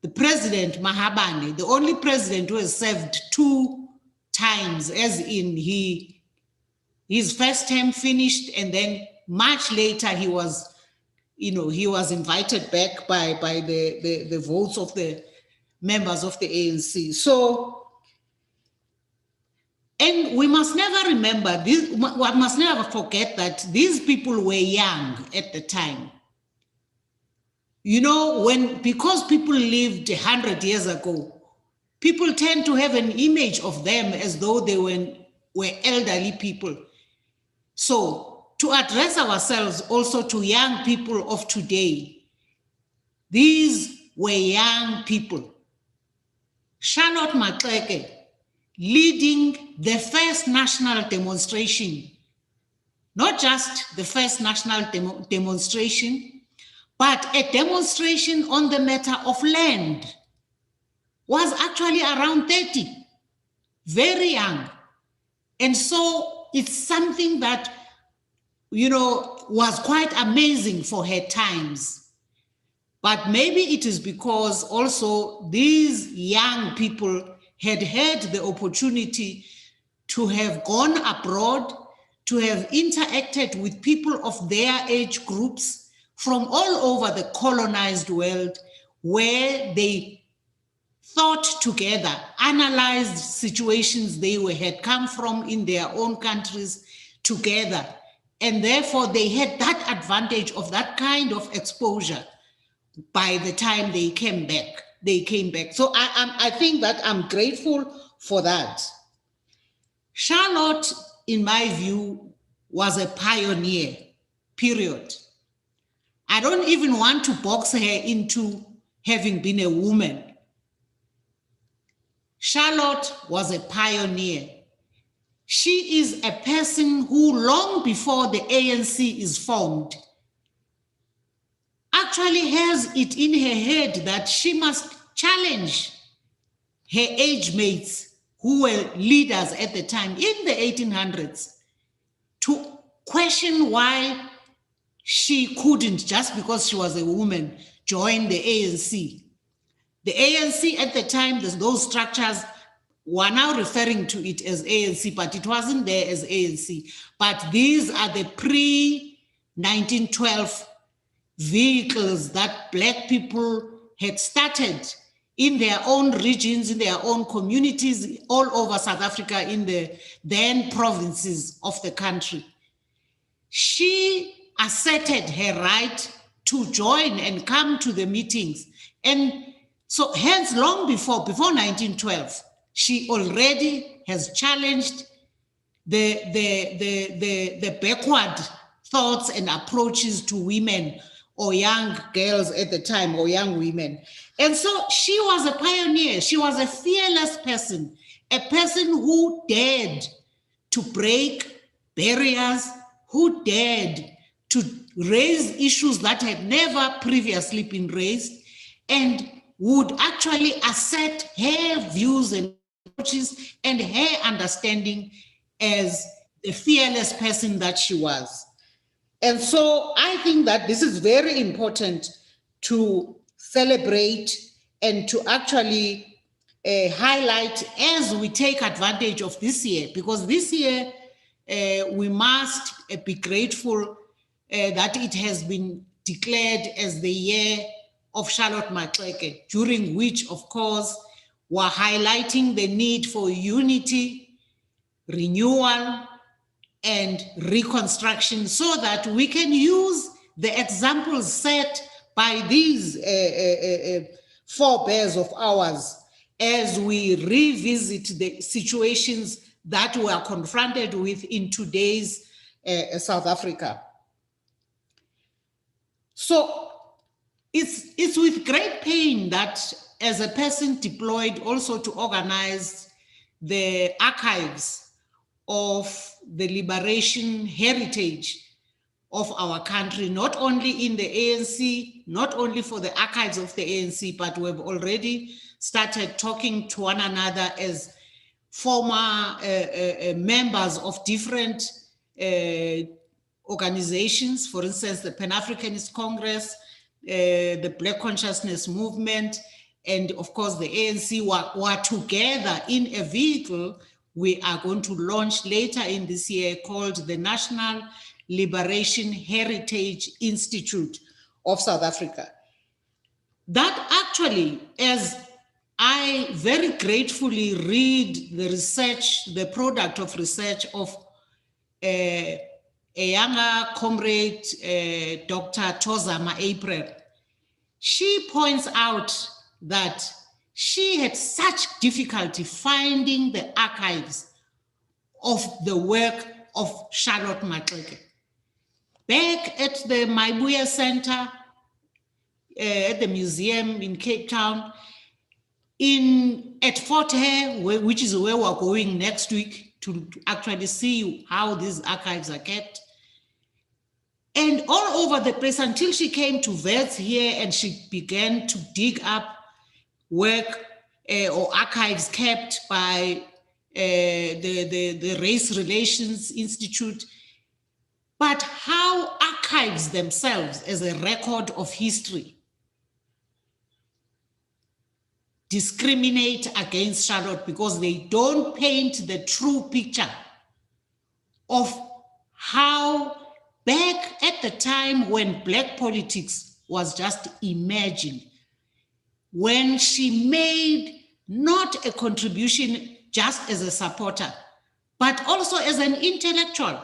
the president Mahabane, the only president who has served 2 times, as in his first term finished, and then much later he was invited back by the votes of the members of the ANC. So, and we must never remember this, we must never forget that these people were young at the time. Because people lived 100 years ago, people tend to have an image of them as though they were elderly people. So, to address ourselves also to young people of today, these were young people. Charlotte Maxeke leading the first national demonstration, not just the first national demonstration, but a demonstration on the matter of land, was actually around 30, very young. And so it's something that was quite amazing for her times. But maybe it is because also these young people had had the opportunity to have gone abroad, to have interacted with people of their age groups from all over the colonized world, where they thought together, analyzed situations they had come from in their own countries together. And therefore, they had that advantage of that kind of exposure by the time they came back. So I think that I'm grateful for that. Charlotte, in my view, was a pioneer, period. I don't even want to box her into having been a woman. Charlotte was a pioneer. She is a person who, long before the ANC is formed, actually has it in her head that she must challenge her age mates who were leaders at the time in the 1800s to question why she couldn't, just because she was a woman, join the ANC. The ANC at the time, those structures we're now referring to it as ANC, but it wasn't there as ANC. But these are the pre-1912 vehicles that Black people had started in their own regions, in their own communities, all over South Africa, in the then provinces of the country. She asserted her right to join and come to the meetings. And so hence long before 1912, she already has challenged the backward thoughts and approaches to women or young girls at the time, or young women. And so she was a pioneer. She was a fearless person, a person who dared to break barriers, who dared to raise issues that had never previously been raised, and would actually assert her views and approaches and her understanding as the fearless person that she was. And so I think that this is very important to celebrate and to actually highlight as we take advantage of this year, because this year we must be grateful that it has been declared as the year of Charlotte Maxeke, during which, of course, we're highlighting the need for unity, renewal, and reconstruction, so that we can use the examples set by these forebears of ours as we revisit the situations that we are confronted with in today's South Africa. So it's with great pain that, as a person deployed also to organize the archives of the liberation heritage of our country, not only in the ANC, not only for the archives of the ANC, but we've already started talking to one another as former members of different organizations, for instance, the Pan-Africanist Congress, the Black Consciousness Movement, and of course the ANC were together in a vehicle we are going to launch later in this year called the National Liberation Heritage Institute of South Africa. That actually, as I very gratefully read the research, the product of research of a younger comrade, Dr. Tozama April, she points out that she had such difficulty finding the archives of the work of Charlotte Maxeke. Back at the Maibuya Center, at the museum in Cape Town, at Fort Hare, which is where we're going next week to actually see how these archives are kept, and all over the place until she came to Wits here and she began to dig up work or archives kept by the Race Relations Institute, but how archives themselves as a record of history discriminate against Charlotte because they don't paint the true picture of how back at the time when Black politics was just emerging, when she made not a contribution just as a supporter, but also as an intellectual.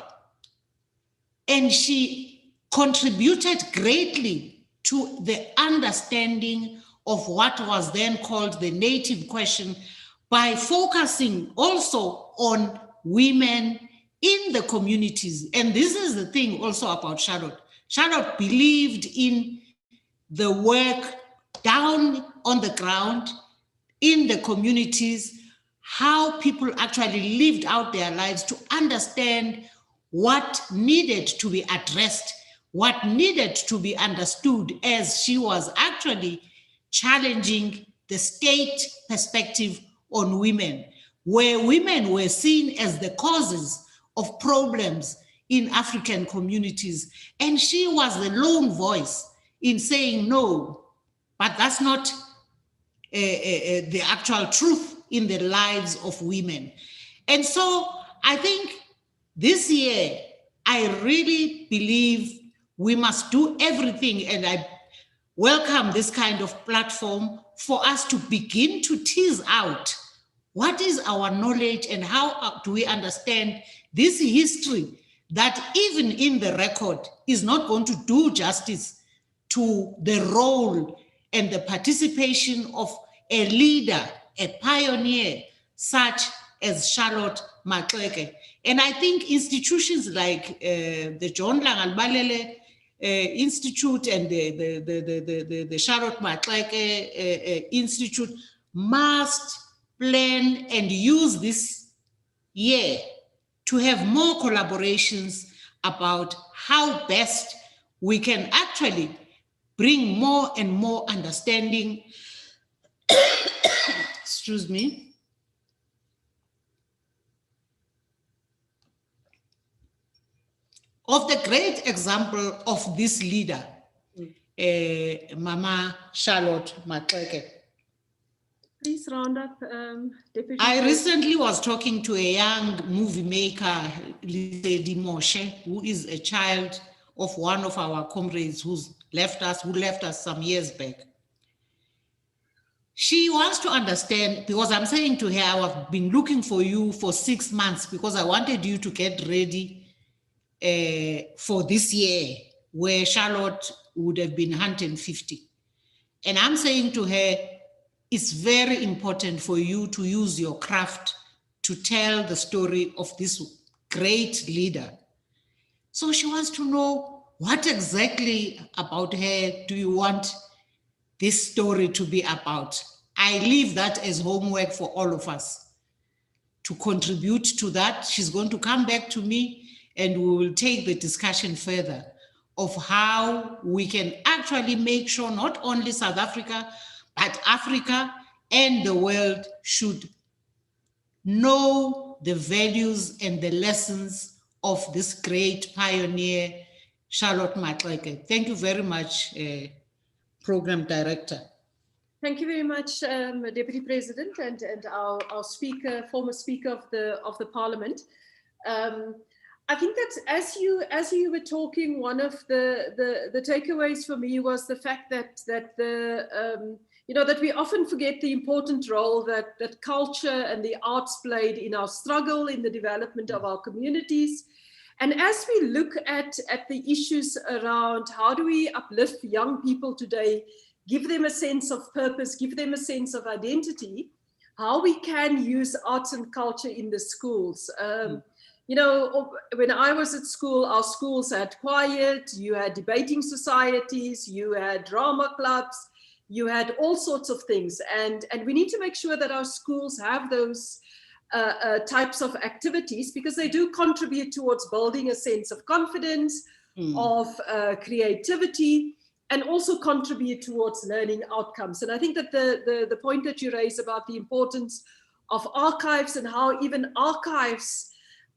And she contributed greatly to the understanding of what was then called the Native question by focusing also on women in the communities. And this is the thing also about Charlotte. Charlotte believed in the work down on the ground, in the communities, how people actually lived out their lives to understand what needed to be addressed, what needed to be understood, as she was actually challenging the state perspective on women, where women were seen as the causes of problems in African communities. And she was the lone voice in saying, no, but that's not the actual truth. in the lives of women. And so I think this year, I really believe we must do everything, and I welcome this kind of platform for us to begin to tease out what is our knowledge and how do we understand this history that even in the record is not going to do justice to the role and the participation of a leader, a pioneer, such as Charlotte Maxeke. And I think institutions like the John Langalbalele Institute and the Charlotte Maxeke Institute must plan and use this year to have more collaborations about how best we can actually bring more and more understanding, excuse me, of the great example of this leader, Mama Charlotte Maxeke. Please round up, Deputy. I recently was talking to a young movie maker, Lise Moshe, who is a child of one of our comrades who left us some years back. She wants to understand, because I'm saying to her, I've been looking for you for 6 months because I wanted you to get ready for this year, where Charlotte would have been 150. And I'm saying to her, it's very important for you to use your craft to tell the story of this great leader. So she wants to know, what exactly about her do you want this story to be about? I leave that as homework for all of us to contribute to that. She's going to come back to me and we will take the discussion further of how we can actually make sure not only South Africa, but Africa and the world should know the values and the lessons of this great pioneer, Charlotte Maxeke. Thank you very much, Program Director. Thank you very much, Deputy President, and our speaker, former Speaker of the Parliament. I think that as you were talking, one of the takeaways for me was the fact that that we often forget the important role that culture and the arts played in our struggle, in the development of our communities. And as we look at the issues around how do we uplift young people today, give them a sense of purpose, give them a sense of identity, how we can use arts and culture in the schools. When I was at school, our schools had choir, you had debating societies, you had drama clubs, you had all sorts of things. And we need to make sure that our schools have those types of activities, because they do contribute towards building a sense of confidence, of creativity, and also contribute towards learning outcomes. And I think that the point that you raise about the importance of archives and how even archives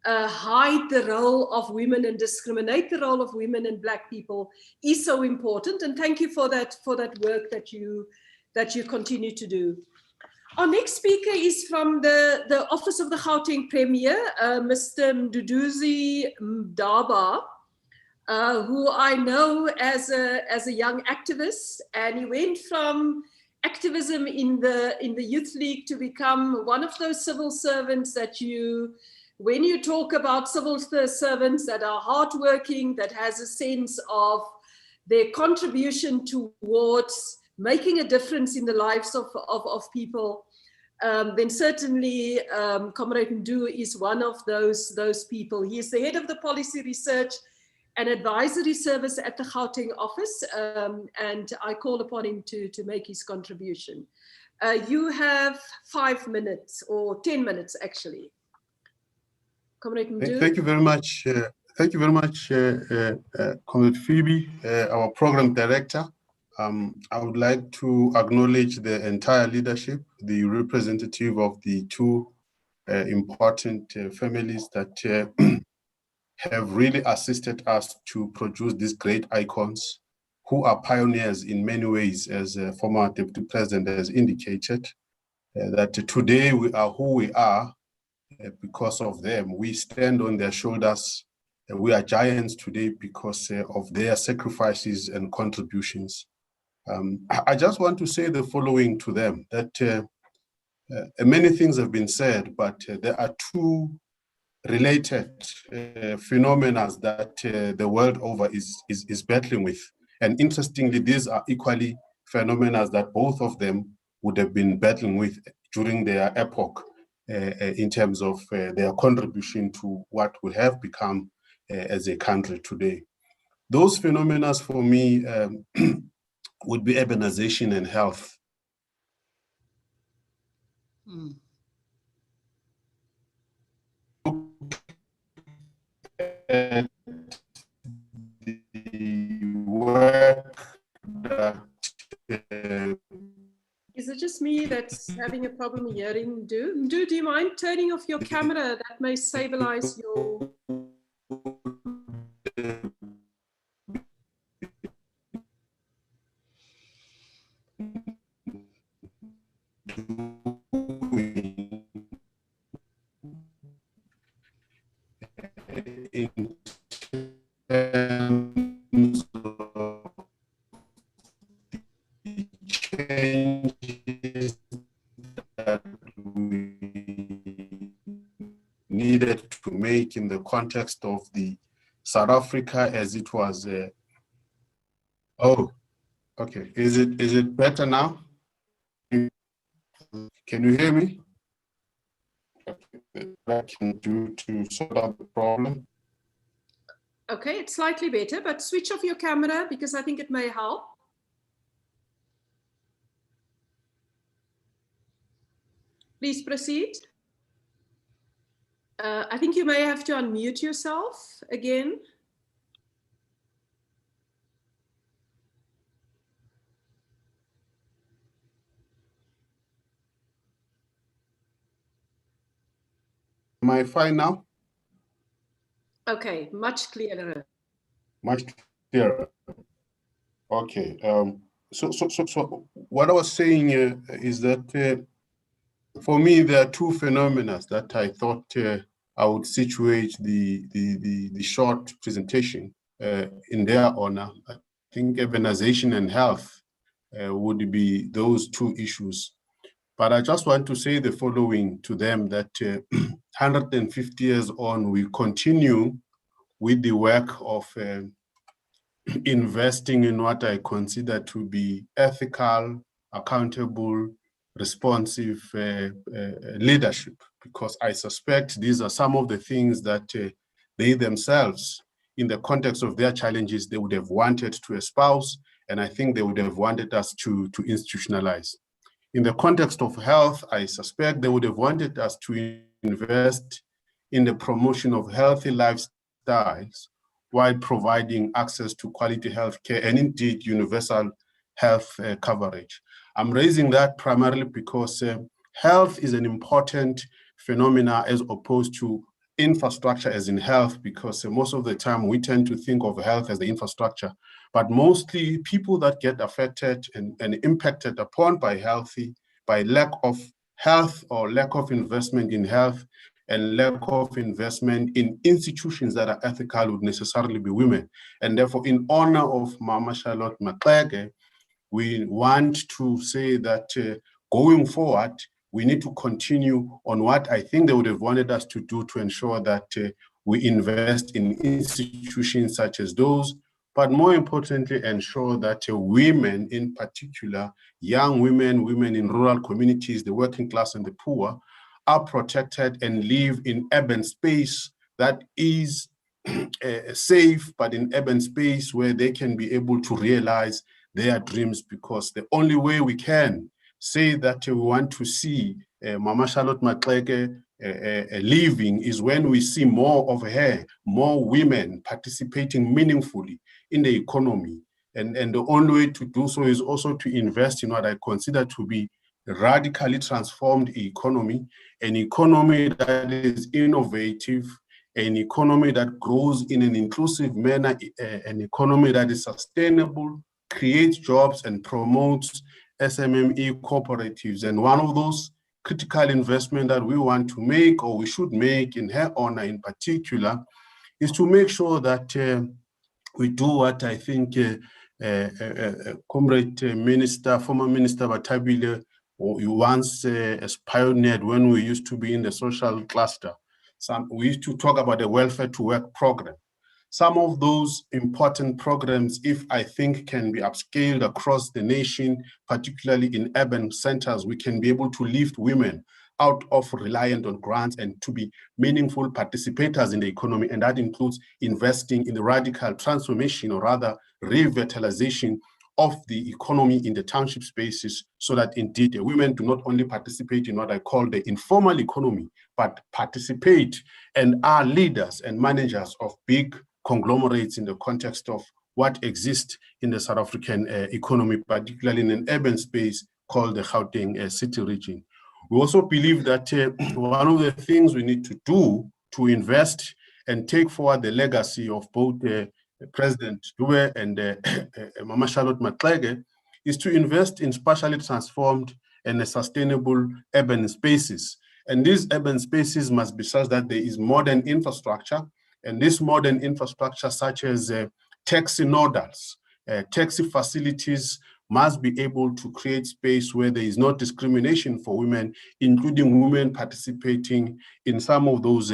hide the role of women and discriminate the role of women and Black people is so important. And thank you for that work that you continue to do. Our next speaker is from the Office of the Gauteng Premier, Mr. Mduduzi Mdaba, who I know as a young activist, and he went from activism in the Youth League to become one of those civil servants that when you talk about civil servants that are hardworking, that has a sense of their contribution towards making a difference in the lives of people, then certainly Comrade Ndu is one of those people. He is the head of the Policy Research and Advisory Service at the Gauteng office, and I call upon him to make his contribution. You have 5 minutes, or 10 minutes actually. Comrade Ndu. Thank you very much. Thank you very much, Comrade Phoebe, our program director. I would like to acknowledge the entire leadership, the representative of the two important families that have really assisted us to produce these great icons, who are pioneers in many ways, as former Deputy President has indicated. that today we are who we are because of them. We stand on their shoulders. We are giants today because of their sacrifices and contributions. I just want to say the following to them, that many things have been said, but there are two related phenomena that the world over is battling with. And interestingly, these are equally phenomena that both of them would have been battling with during their epoch in terms of their contribution to what we have become as a country today. Those phenomena for me would be urbanization and health. The work that Is it just me that's having a problem hearing Do? Do you mind turning off your camera? That may stabilize your... in terms of the changes that we needed to make in the context of the South Africa as it was. Oh, okay. Is it better now? Can you hear me? What I can do to sort out the problem. Okay, it's slightly better, but switch off your camera because I think it may help. Please proceed. I think you may have to unmute yourself again. Am I fine now? Okay, much clearer. Much clearer. Okay. So what I was saying is that for me there are two phenomena that I thought I would situate the short presentation in their honor. I think urbanization and health would be those two issues. But I just want to say the following to them, that 150 years on, we continue with the work of investing in what I consider to be ethical, accountable, responsive leadership, because I suspect these are some of the things that they themselves, in the context of their challenges, they would have wanted to espouse, and I think they would have wanted us to institutionalize. In the context of health, I suspect they would have wanted us to invest in the promotion of healthy lifestyles while providing access to quality healthcare and indeed universal health coverage. I'm raising that primarily because health is an important phenomena as opposed to infrastructure as in health, because most of the time we tend to think of health as the infrastructure, but mostly people that get affected and impacted upon by lack of health or lack of investment in health and lack of investment in institutions that are ethical would necessarily be women. And therefore, in honor of Mama Charlotte Maxeke, we want to say that going forward, we need to continue on what I think they would have wanted us to do to ensure that we invest in institutions such as those, but more importantly, ensure that women in particular, young women, women in rural communities, the working class and the poor, are protected and live in urban space that is safe, but in urban space where they can be able to realize their dreams, because the only way we can say that we want to see Mama Charlotte Maxeke living is when we see more of her, more women participating meaningfully in the economy. And the only way to do so is also to invest in what I consider to be a radically transformed economy, an economy that is innovative, an economy that grows in an inclusive manner, an economy that is sustainable, creates jobs and promotes SMME cooperatives. And one of those critical investment that we want to make, or we should make in her honor in particular, is to make sure that we do what I think Comrade Minister, former Minister Batabile, once pioneered when we used to be in the social cluster. We used to talk about the welfare to work program. Some of those important programs, if I think can be upscaled across the nation, particularly in urban centers, we can be able to lift women out of reliant on grants and to be meaningful participators in the economy. And that includes investing in the radical transformation, or rather revitalization of the economy in the township spaces, so that indeed the women do not only participate in what I call the informal economy, but participate and are leaders and managers of big conglomerates in the context of what exists in the South African economy, particularly in an urban space called the Gauteng city region. We also believe that one of the things we need to do to invest and take forward the legacy of both President Dube and Mama Charlotte Maxeke is to invest in spatially transformed and sustainable urban spaces. And these urban spaces must be such that there is modern infrastructure, and this modern infrastructure, such as taxi nodals, taxi facilities, must be able to create space where there is no discrimination for women, including women participating in some of those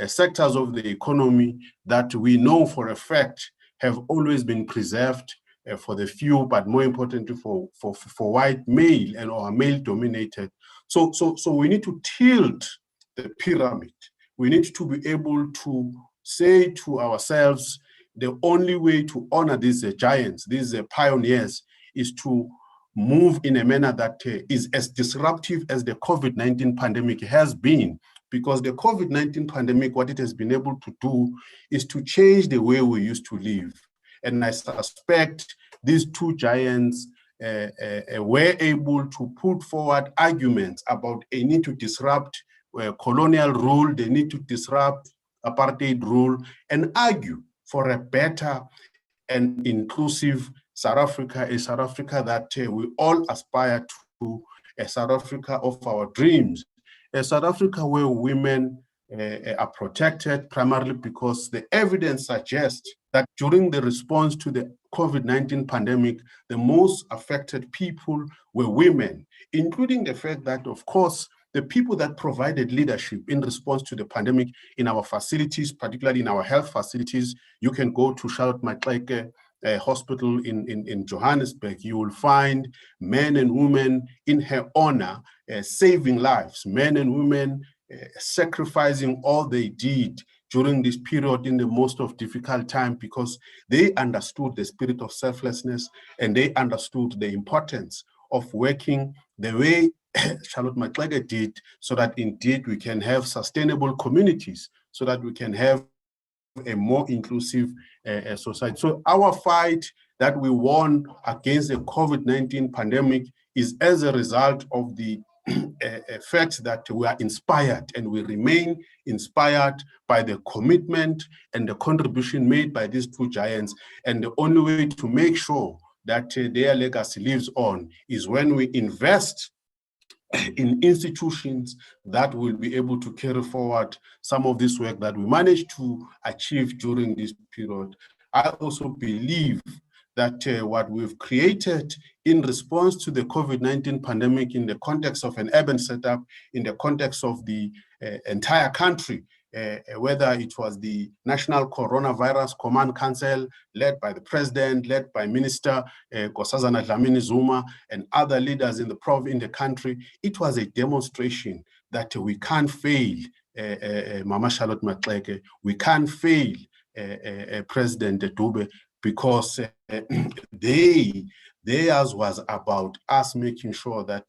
sectors of the economy that we know for a fact have always been preserved for the few, but more importantly for white male and or male dominated. So we need to tilt the pyramid. We need to be able to say to ourselves, the only way to honor these giants, these pioneers, is to move in a manner that is as disruptive as the COVID-19 pandemic has been. Because the COVID-19 pandemic, what it has been able to do is to change the way we used to live. And I suspect these two giants were able to put forward arguments about a need to disrupt colonial rule, they need to disrupt apartheid rule, and argue for a better and inclusive South Africa, a South Africa that we all aspire to, a South Africa of our dreams, a South Africa where women are protected primarily because the evidence suggests that during the response to the COVID-19 pandemic, the most affected people were women, including the fact that, of course, the people that provided leadership in response to the pandemic in our facilities, particularly in our health facilities, you can go to Charlotte Maxeke Hospital in Johannesburg, you will find men and women in her honor saving lives, men and women sacrificing all they did during this period in the most of difficult time, because they understood the spirit of selflessness and they understood the importance of working the way Charlotte Maxeke did, so that indeed we can have sustainable communities, so that we can have a more inclusive society. So our fight that we won against the COVID-19 pandemic is as a result of the fact that we are inspired and we remain inspired by the commitment and the contribution made by these two giants. And the only way to make sure that their legacy lives on is when we invest in institutions that will be able to carry forward some of this work that we managed to achieve during this period. I also believe that what we've created in response to the COVID-19 pandemic in the context of an urban setup, in the context of the entire country, whether it was the National Coronavirus Command Council led by the President, led by Minister Nkosazana Dlamini-Zuma and other leaders in the country, it was a demonstration that we can't fail Mama Charlotte Maxeke, we can't fail President Dube, because theirs was about us making sure that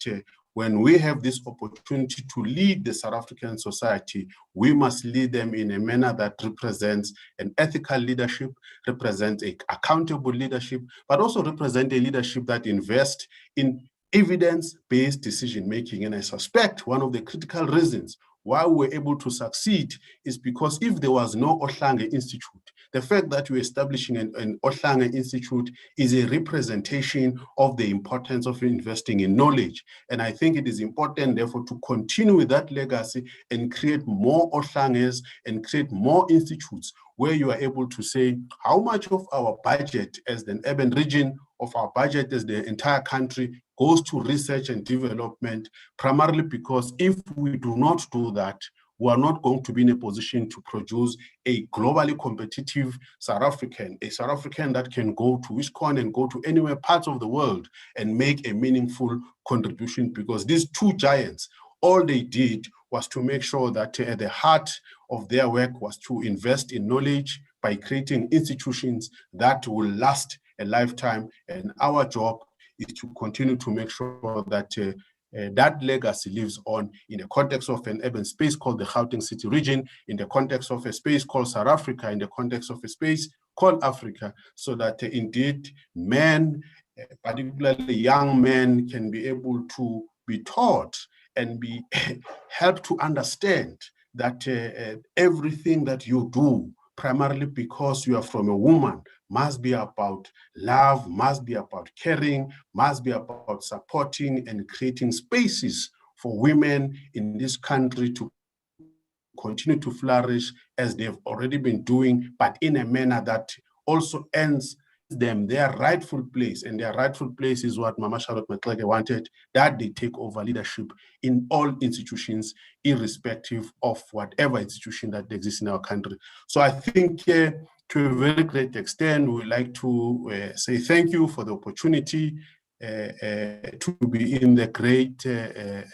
when we have this opportunity to lead the South African society, we must lead them in a manner that represents an ethical leadership, represents an accountable leadership, but also represent a leadership that invests in evidence-based decision-making. And I suspect one of the critical reasons why we were able to succeed is because if there was no Ohlange Institute, the fact that we're establishing an Ohlange Institute is a representation of the importance of investing in knowledge. And I think it is important, therefore, to continue with that legacy and create more Ohlanges and create more institutes where you are able to say how much of our budget as the urban region, of our budget as the entire country goes to research and development, primarily because if we do not do that, we are not going to be in a position to produce a globally competitive South African, a South African that can go to WISCON and go to anywhere parts of the world and make a meaningful contribution, because these two giants, all they did was to make sure that at the heart of their work was to invest in knowledge by creating institutions that will last a lifetime. And our job is to continue to make sure that that legacy lives on in the context of an urban space called the Gauteng City region, in the context of a space called South Africa, in the context of a space called Africa, so that indeed men, particularly young men, can be able to be taught and be helped to understand that everything that you do, primarily because you are from a woman, must be about love, must be about caring, must be about supporting and creating spaces for women in this country to continue to flourish as they've already been doing, but in a manner that also earns them their rightful place. And their rightful place is what Mama Charlotte Maxeke wanted, that they take over leadership in all institutions, irrespective of whatever institution that exists in our country. So I think to a very great extent, we would like to say thank you for the opportunity to be in the great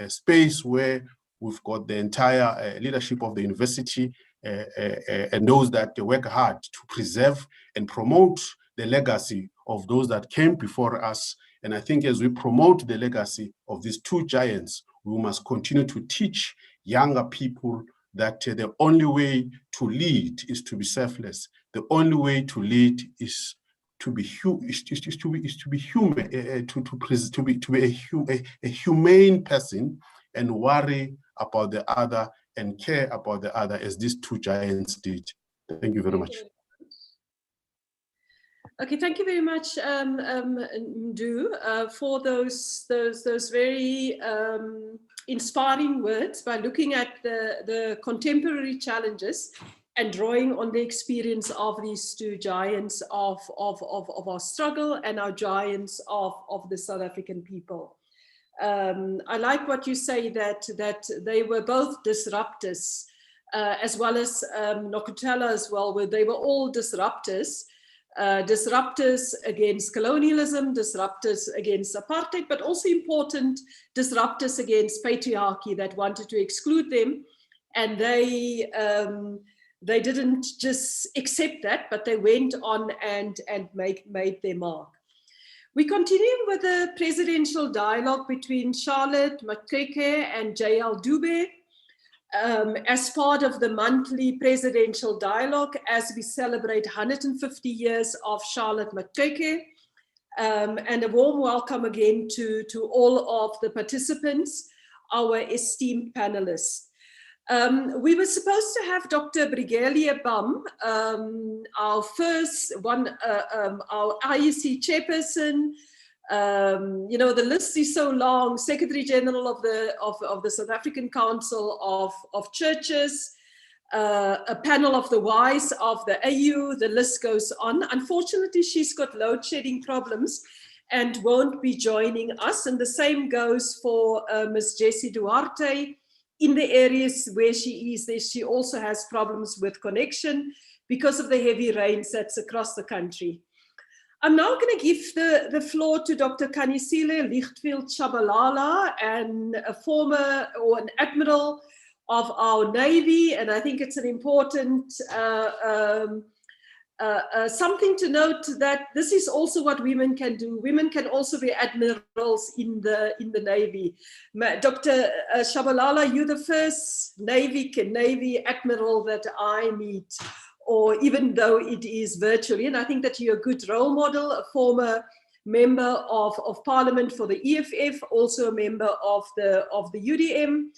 space where we've got the entire leadership of the university and those that work hard to preserve and promote the legacy of those that came before us. And I think as we promote the legacy of these two giants, we must continue to teach younger people that the only way to lead is to be selfless. The only way to lead is to be human, to be a humane person, and worry about the other and care about the other, as these two giants did. Thank you very much. Okay, thank you very much, Ndu, for those very inspiring words by looking at the contemporary challenges and drawing on the experience of these two giants of our struggle and our giants of the South African people. I like what you say, that they were both disruptors, as well as Nokutela as well, where they were all disruptors. Disruptors against colonialism, disruptors against apartheid, but also important disruptors against patriarchy that wanted to exclude them. And they didn't just accept that, but they went on and made their mark. We continue with the presidential dialogue between Charlotte Maxeke and J.L Dube as part of the monthly presidential dialogue as we celebrate 150 years of Charlotte Maxeke. And a warm welcome again to all of the participants, our esteemed panelists. We were supposed to have Dr. Brigelia Bam, our first one, our IEC chairperson. You know, the list is so long. Secretary General of the South African Council of Churches, a panel of the wise of the AU. The list goes on. Unfortunately, she's got load shedding problems and won't be joining us. And the same goes for Ms. Jessie Duarte. In the areas where she is, she also has problems with connection because of the heavy rains that's across the country. I'm now going to give the floor to Dr. Kanisile Lichtfield Shabalala, and a former or an admiral of our Navy. And I think it's an important something to note, that this is also what women can do. Women can also be admirals in the Navy. Dr. Shabalala, you're the first Navy admiral that I meet, or even though it is virtually. And I think that you're a good role model, a former member of Parliament for the EFF, also a member of the UDM.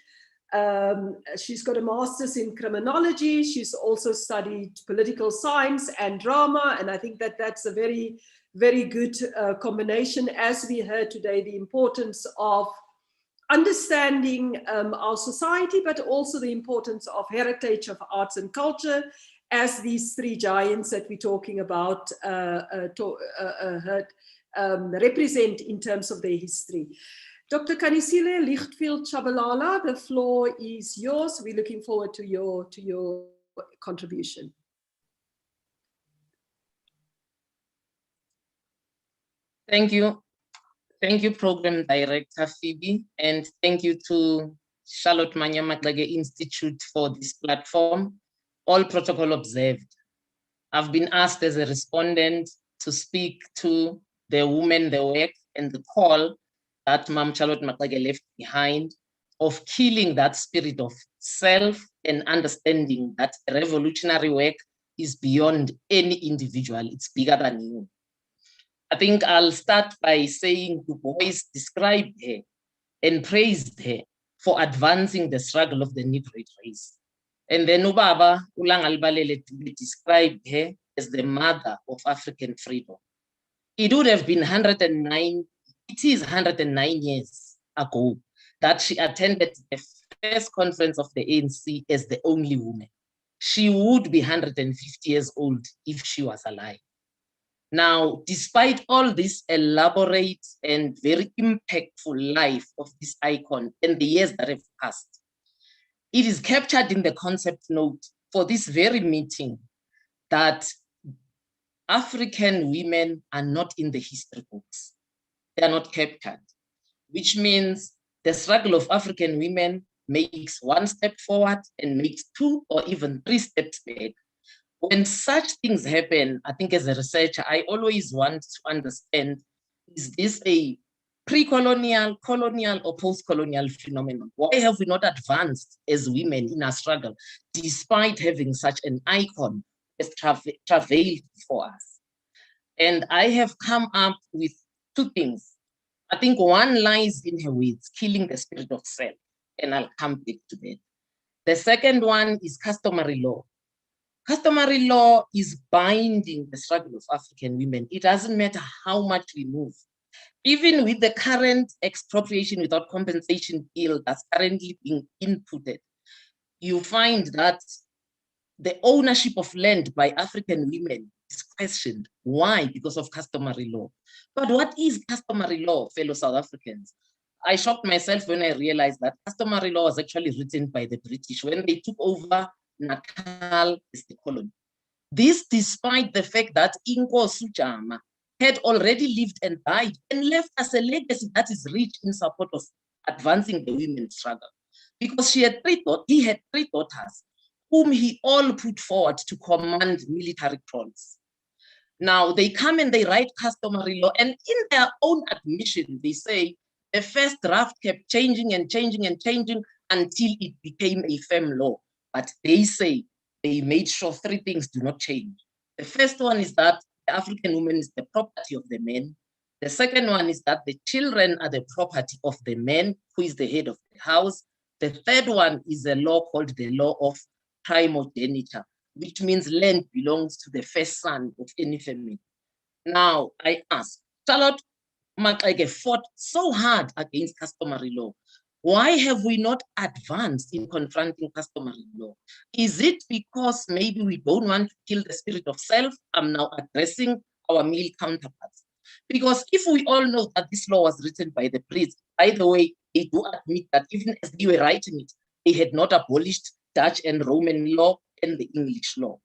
She's got a master's in criminology. She's also studied political science and drama. And I think that that's a very, very good combination, as we heard today, the importance of understanding our society, but also the importance of heritage, of arts and culture, as these three giants that we're talking about represent in terms of their history. Dr. Kanisile Lichtfield Chabalala, the floor is yours. We're looking forward to your contribution. Thank you. Thank you, Program Director Phoebe, and thank you to Charlotte Mannya-Maxeke Institute for this platform. All protocol observed. I've been asked as a respondent to speak to the women, the work, and the call that Ma'am Charlotte Maxeke left behind of killing that spirit of self and understanding that revolutionary work is beyond any individual. It's bigger than you. I think I'll start by saying Du Bois described her and praised her for advancing the struggle of the Negroid race. And then Ubaba Ulangalbalele described her as the mother of African freedom. It would have been 109, it is 109 years ago that she attended the first conference of the ANC as the only woman. She would be 150 years old if she was alive. Now, despite all this elaborate and very impactful life of this icon and the years that have passed, it is captured in the concept note for this very meeting that African women are not in the history books. They are not captured, which means the struggle of African women makes one step forward and makes two or even three steps back. When such things happen, I think as a researcher, I always want to understand, is this a pre-colonial, colonial, or post-colonial phenomenon? Why have we not advanced as women in our struggle, despite having such an icon as travailed for us? And I have come up with two things. I think one lies in her words, killing the spirit of self, and I'll come back to that. The second one is customary law. Customary law is binding the struggle of African women. It doesn't matter how much we move. Even with the current expropriation without compensation bill that's currently being inputted, you find that the ownership of land by African women is questioned. Why? Because of customary law. But what is customary law, fellow South Africans? I shocked myself when I realized that customary law was actually written by the British when they took over Natal as the colony. This despite the fact that Inkosi Jama had already lived and died and left us a legacy that is rich in support of advancing the women's struggle. Because he had three daughters whom he all put forward to command military roles. Now they come and they write customary law, and in their own admission, they say the first draft kept changing and changing and changing until it became a firm law. But they say they made sure three things do not change. The first one is that the African woman is the property of the men. The second one is that the children are the property of the man, who is the head of the house. The third one is a law called the law of primogeniture, which means land belongs to the first son of any family. Now, I ask, Charlotte Maxeke fought so hard against customary law. Why have we not advanced in confronting customary law? Is it because maybe we don't want to kill the spirit of self? I'm now addressing our male counterparts. Because if we all know that this law was written by the priests, by the way, they do admit that even as they were writing it, they had not abolished Dutch and Roman law and the English law.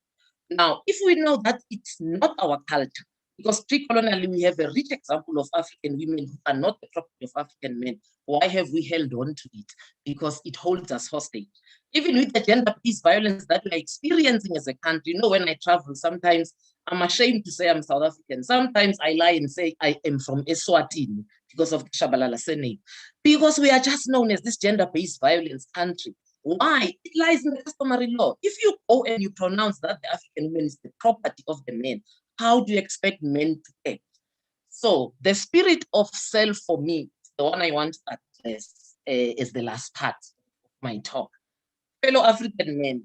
Now, if we know that it's not our culture, because pre-colonially we have a rich example of African women who are not the property of African men, why have we held on to it? Because it holds us hostage. Even with the gender-based violence that we're experiencing as a country, you know, when I travel, sometimes I'm ashamed to say I'm South African. Sometimes I lie and say I am from Eswatini because of the Shabalala surname. Because we are just known as this gender-based violence country. Why? It lies in the customary law. If you go and you pronounce that the African woman is the property of the men, how do you expect men to act? So the spirit of self for me, the one I want to address is the last part of my talk. Fellow African men,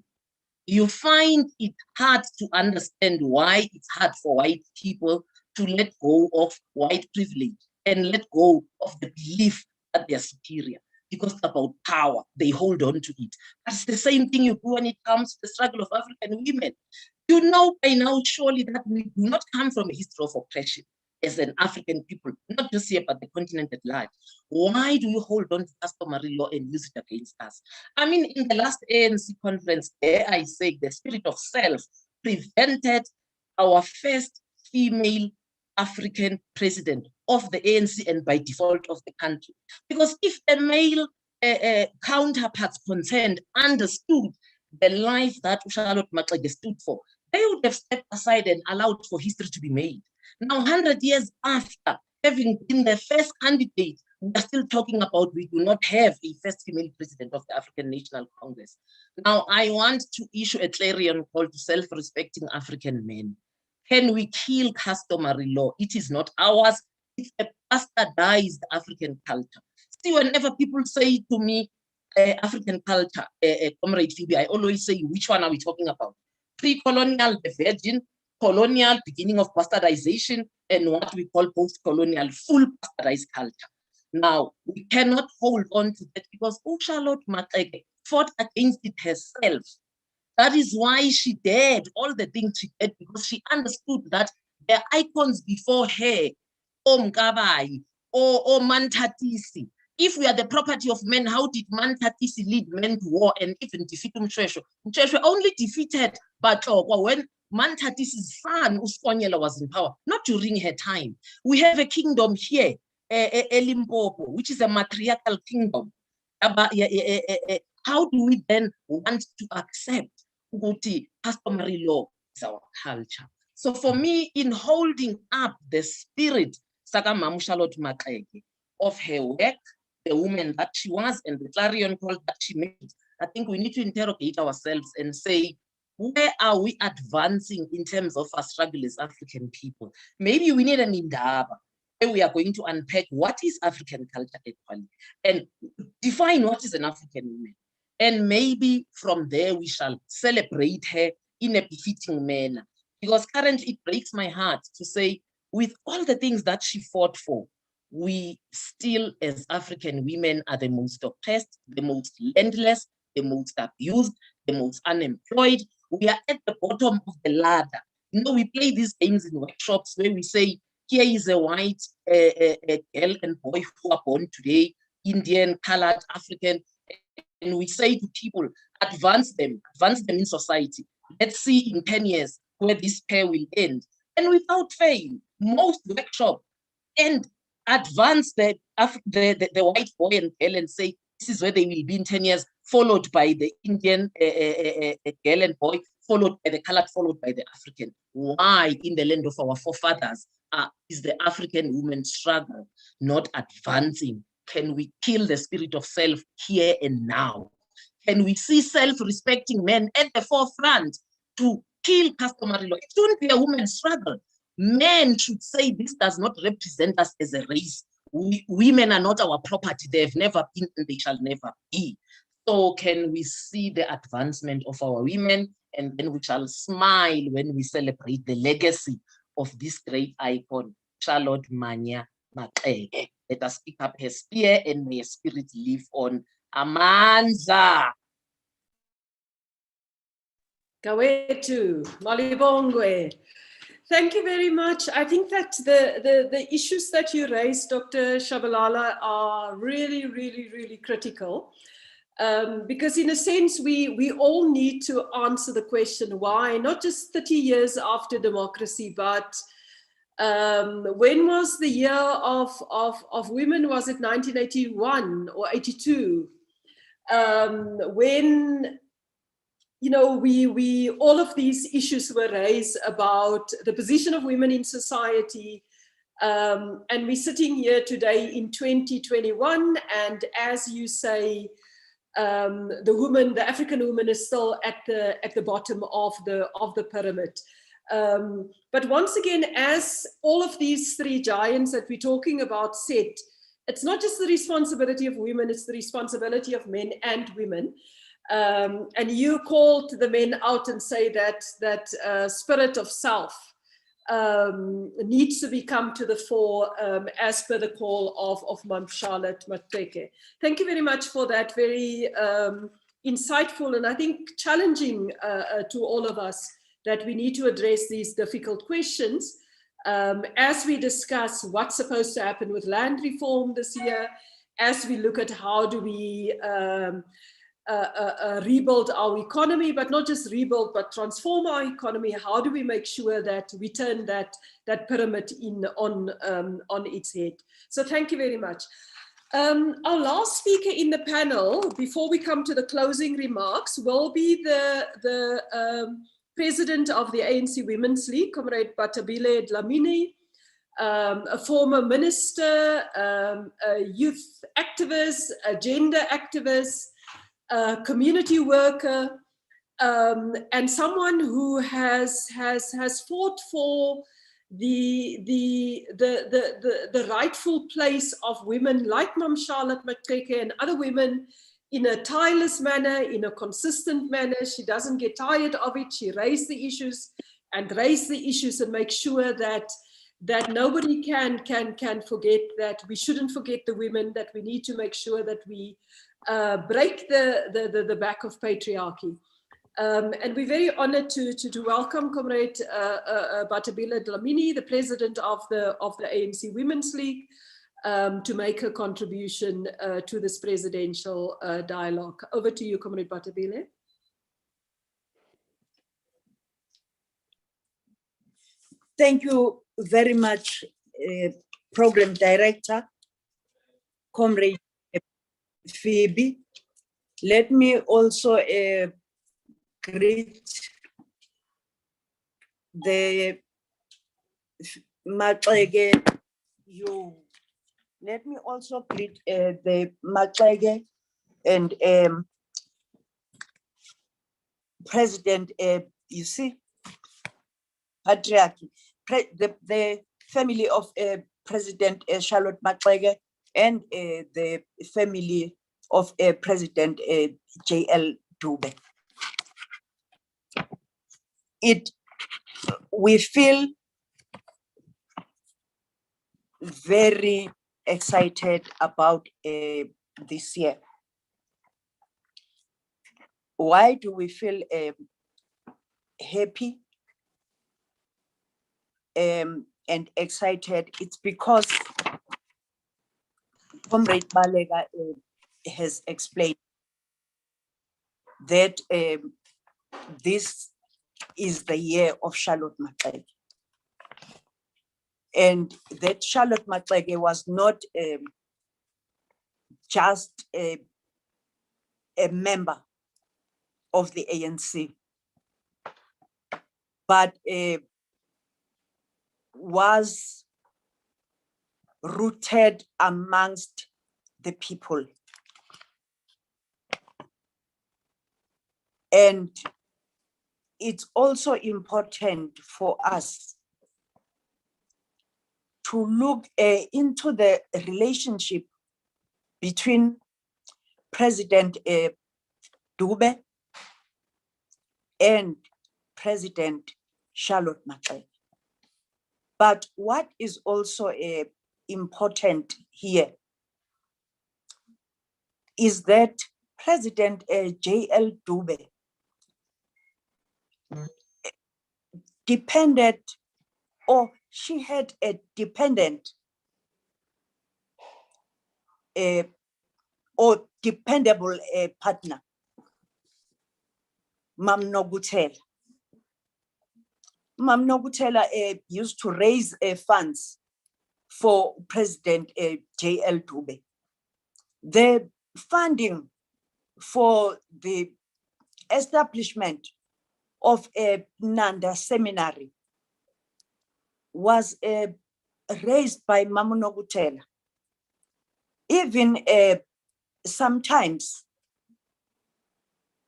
you find it hard to understand why it's hard for white people to let go of white privilege and let go of the belief that they're superior, because it's about power. They hold on to it. That's the same thing you do when it comes to the struggle of African women. You know by now, surely, that we do not come from a history of oppression as an African people, not just here, but the continent at large. Why do you hold on to customary law and use it against us? I mean, in the last ANC conference, there I say the spirit of self prevented our first female African president of the ANC and by default of the country. Because if the male counterparts concerned understood the life that Charlotte Maxeke stood for, they would have stepped aside and allowed for history to be made. Now, 100 years after having been the first candidate, we are still talking about we do not have a first female president of the African National Congress. Now, I want to issue a clarion call to self-respecting African men. Can we kill customary law? It is not ours. It's a bastardized African culture. See, whenever people say to me, African culture, Comrade Phoebe, I always say, which one are we talking about? Pre-colonial, the virgin, colonial, beginning of bastardization, and what we call post-colonial, full bastardized culture. Now, we cannot hold on to that because Charlotte Maxeke fought against it herself. That is why she did all the things she did, because she understood that the icons before her, Mkabayi, or Mantatisi, if we are the property of men, how did Mantatisi lead men to war and even defeat Mshweshwe? Mshweshwe only defeated Batoko when Mantatisi's son, Uskonyela, was in power, not during her time. We have a kingdom here, Limpopo, which is a matriarchal kingdom. How do we then want to accept Uguti customary law is our culture? So for me, in holding up the spirit, Sakamamu Charlotte Maxeke, of her work, the woman that she was, and the clarion call that she made, I think we need to interrogate ourselves and say, where are we advancing in terms of our struggle as African people? Maybe we need an indaba where we are going to unpack what is African culture actually and define what is an African woman. And maybe from there we shall celebrate her in a befitting manner. Because currently it breaks my heart to say, with all the things that she fought for, we still as African women are the most oppressed, the most landless, the most abused, the most unemployed. We are at the bottom of the ladder. You know, we play these games in workshops where we say, here is a white girl and boy who are born today, Indian, colored, African, and we say to people, advance them in society. Let's see in 10 years where this pair will end. And without fail, most workshops end advance the white boy and girl and say, this is where they will be in 10 years, followed by the Indian girl and boy, followed by the colored, followed by the African. Why in the land of our forefathers is the African woman struggle not advancing? Can we kill the spirit of self here and now? Can we see self-respecting men at the forefront to kill customary law? It shouldn't be a woman's struggle. Men should say this does not represent us as a race. Women are not our property. They have never been and they shall never be. So can we see the advancement of our women, and then we shall smile when we celebrate the legacy of this great icon, Charlotte Mannya-Maxeke. Let us pick up her spear and may her spirit live on. Amandla. Kawetu, Malibongwe. Thank you very much. I think that the issues that you raised, Dr. Shabalala, are really, really, really critical. Because in a sense, we all need to answer the question why, not just 30 years after democracy, but when was the year of women? Was it 1981 or 82? When, you know, we all of these issues were raised about the position of women in society. And we're sitting here today in 2021, and as you say, the African woman is still at the bottom of the pyramid. But once again, as all of these three giants that we're talking about said, it's not just the responsibility of women, it's the responsibility of men and women. And you called the men out and say that spirit of self needs to come to the fore as per the call of Ma'am Charlotte Maxeke. Thank you very much for that very insightful and I think challenging to all of us, that we need to address these difficult questions as we discuss what's supposed to happen with land reform this year, as we look at how do we rebuild our economy, but not just rebuild, but transform our economy. How do we make sure that we turn that pyramid on its head? So thank you very much. Our last speaker in the panel, before we come to the closing remarks, will be the president of the ANC Women's League, Comrade Batabile Dlamini, a former minister, a youth activist, a gender activist, a community worker, and someone who has fought for the rightful place of women like Ma'am Charlotte Maxeke and other women in a tireless manner, in a consistent manner. She doesn't get tired of it. She raised the issues and make sure that nobody can forget, that we shouldn't forget the women, that we need to make sure that we break the back of patriarchy. And we're very honored to welcome Comrade Batabile Dlamini, the president of the ANC Women's League, to make a contribution to this presidential dialogue. Over to you, Comrade Batabile. Thank you very much, Program Director, Comrade Phoebe. Let me also greet the Maxeke. Let me also greet the Maxeke and President, you see, patriarchy, the family of President Charlotte Maxeke and the family of President J.L Dube. We feel very excited about this year. Why do we feel happy and excited? It's because Comrade Balega has explained that this is the year of Charlotte Maxeke, and that Charlotte Maxeke was not just a member of the ANC, but was rooted amongst the people. And it's also important for us to look into the relationship between President Dube and President Charlotte Maxeke. But what is also important here is that President J.L Dube depended, or she had a dependent or dependable partner, Ma'am Nogutela. Ma'am Nogutela used to raise funds for President J.L Dube. The funding for the establishment of a Nanda seminary was raised by Ma'am Nogutela. Even sometimes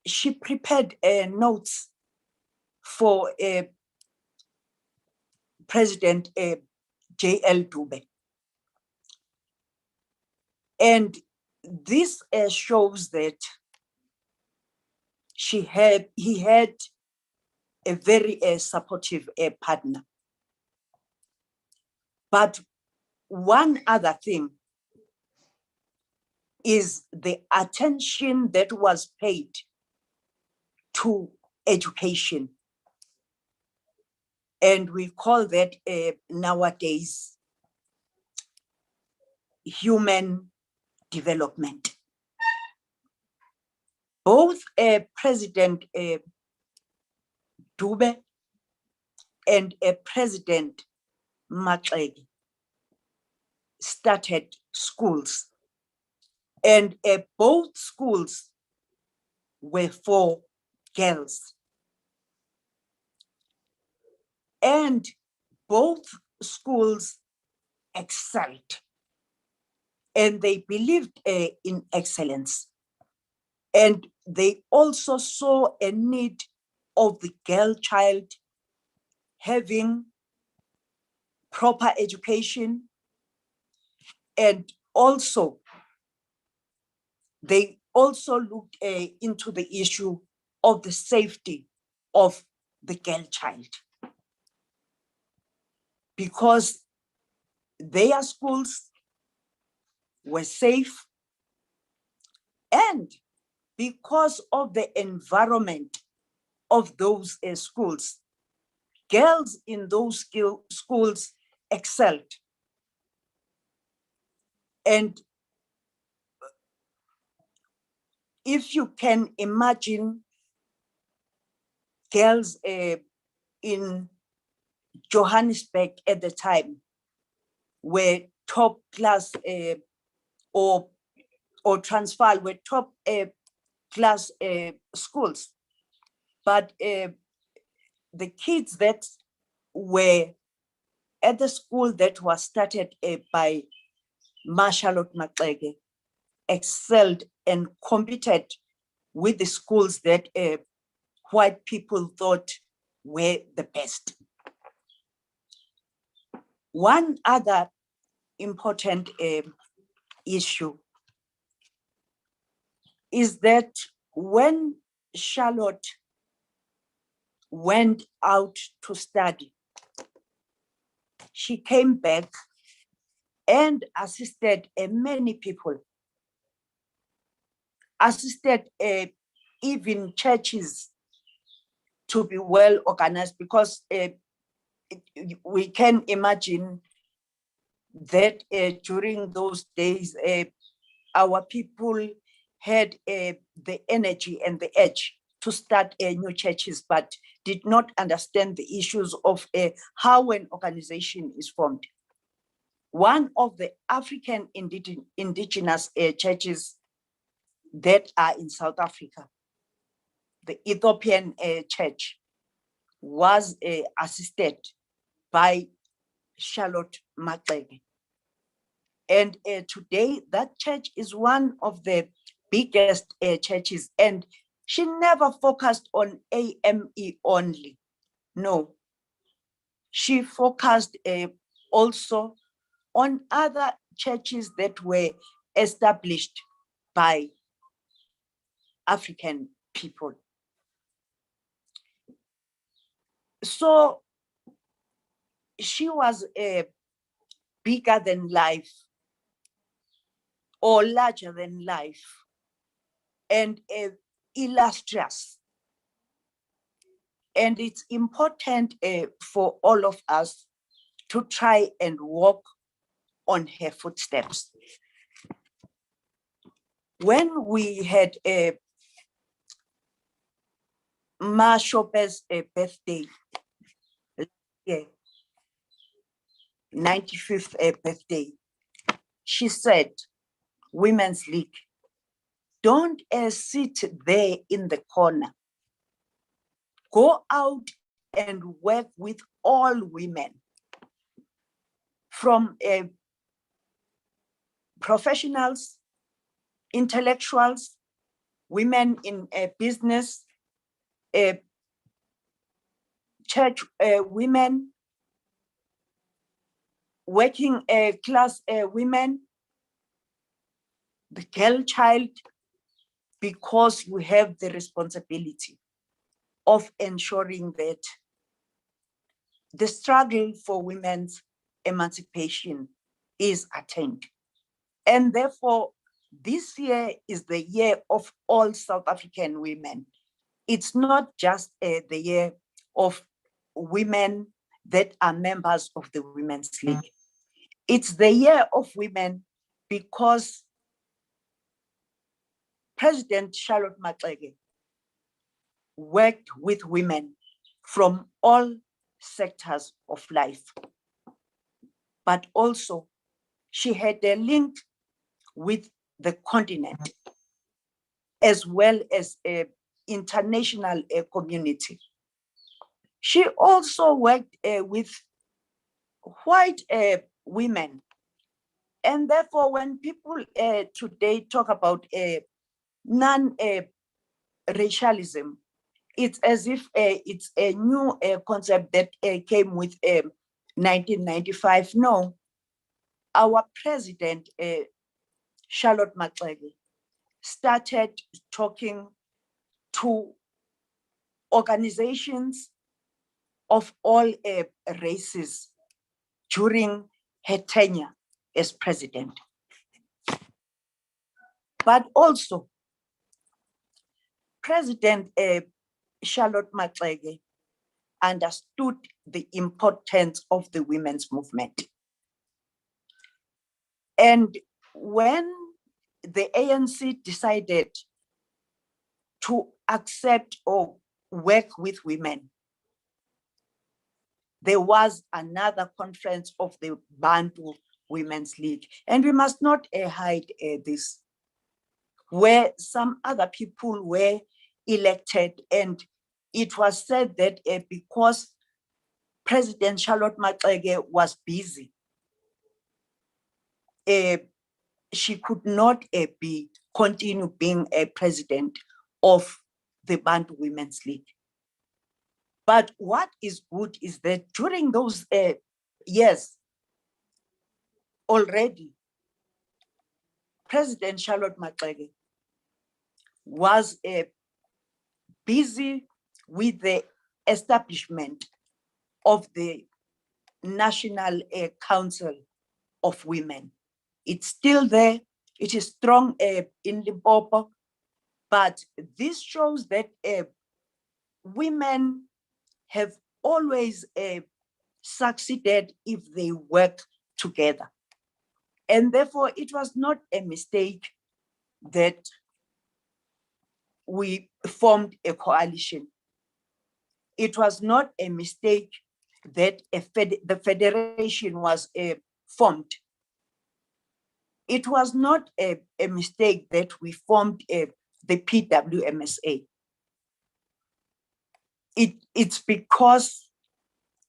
she prepared notes for President J.L Dube. And this shows that he had a very supportive partner. But one other thing is the attention that was paid to education. And we call that nowadays human development. Both President Dube and President Maxeke started schools, and both schools were for girls. And both schools excelled, and they believed in excellence. And they also saw a need of the girl child having proper education, and also they also looked into the issue of the safety of the girl child, because their schools were safe, and because of the environment of those schools, girls in those schools excelled. And if you can imagine, girls in Johannesburg at the time were top class or Transvaal were top class schools. But the kids that were at the school that was started by Charlotte Maxeke excelled and competed with the schools that white people thought were the best. One other important issue is that when Charlotte went out to study, she came back and assisted many people, assisted even churches to be well organized, because we can imagine that during those days, our people had the energy and the edge to start new churches, but did not understand the issues of how an organization is formed. One of the African indigenous churches that are in South Africa, the Ethiopian church, was assisted by Charlotte Maxeke. And today that church is one of the biggest churches, and she never focused on AME only. No, she focused also on other churches that were established by African people. So she was bigger than life, or larger than life, and illustrious. And it's important for all of us to try and walk on her footsteps. When we had Ma Shope's birthday, 95th birthday, she said, Women's League, don't sit there in the corner. Go out and work with all women, from professionals, intellectuals, women in business, church women, working class women, the girl child, because we have the responsibility of ensuring that the struggle for women's emancipation is attained. And therefore, this year is the year of all South African women. It's not just the year of women that are members of the Women's League. It's the year of women because President Charlotte Maxeke worked with women from all sectors of life. But also, she had a link with the continent as well as an international community. She also worked with white women. And therefore, when people today talk about non-racialism, it's as if it's a new concept that came with 1995. No, our president, Charlotte Maxeke, started talking to organizations of all races during her tenure as president. But also, President Charlotte Maxeke understood the importance of the women's movement. And when the ANC decided to accept or work with women, there was another conference of the Bantu Women's League. And we must not hide this, where some other people were elected, and it was said that because President Charlotte Maxeke was busy, she could not continue being a president of the Bantu Women's League. But what is good is that during those years, already, President Charlotte Maxeke was busy with the establishment of the National Council of Women. It's still there. It is strong in Limpopo, but this shows that women have always succeeded if they work together. And therefore, it was not a mistake that we formed a coalition. It was not a mistake that the federation was formed. It was not a mistake that we formed the PWMSA. It's because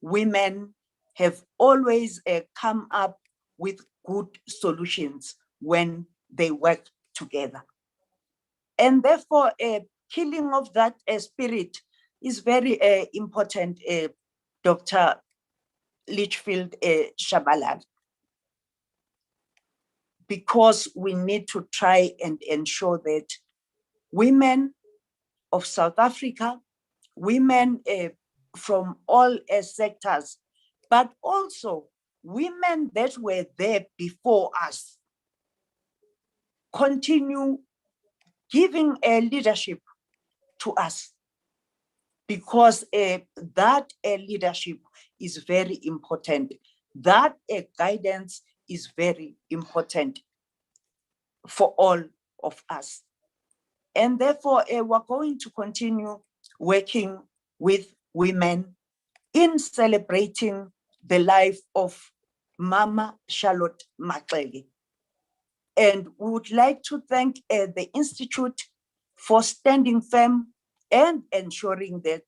women have always come up with good solutions when they work together. And therefore, killing of that spirit is very important, Dr. Litchfield Shabalala, because we need to try and ensure that women of South Africa, women from all sectors, but also women that were there before us, continue giving leadership to us, because that leadership is very important. That guidance is very important for all of us. And therefore, we're going to continue working with women in celebrating the life of Mama Charlotte Maxeke. And we would like to thank the Institute for standing firm and ensuring that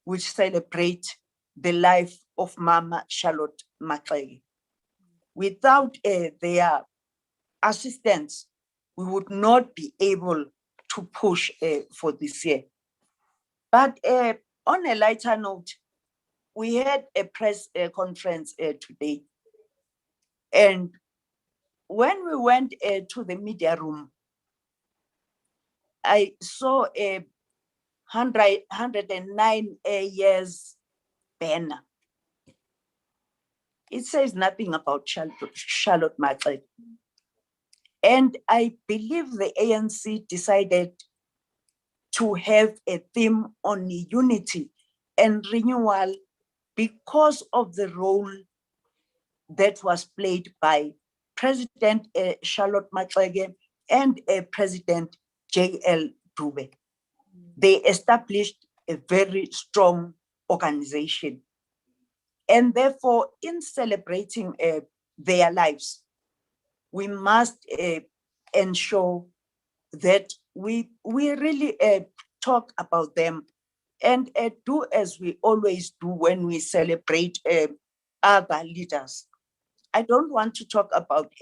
we celebrate the life of Mama Charlotte Maxeke. Without their assistance, we would not be able to push for this year. But on a lighter note, we had a press conference today And when we went to the media room, I saw a 109 years banner. It says nothing about Charlotte Maxeke. And I believe the ANC decided to have a theme on unity and renewal because of the role that was played by President Charlotte Maxeke and President J.L Dube. They established a very strong organization. And therefore, in celebrating their lives, we must ensure that we really talk about them and do as we always do when we celebrate other leaders. I don't want to talk about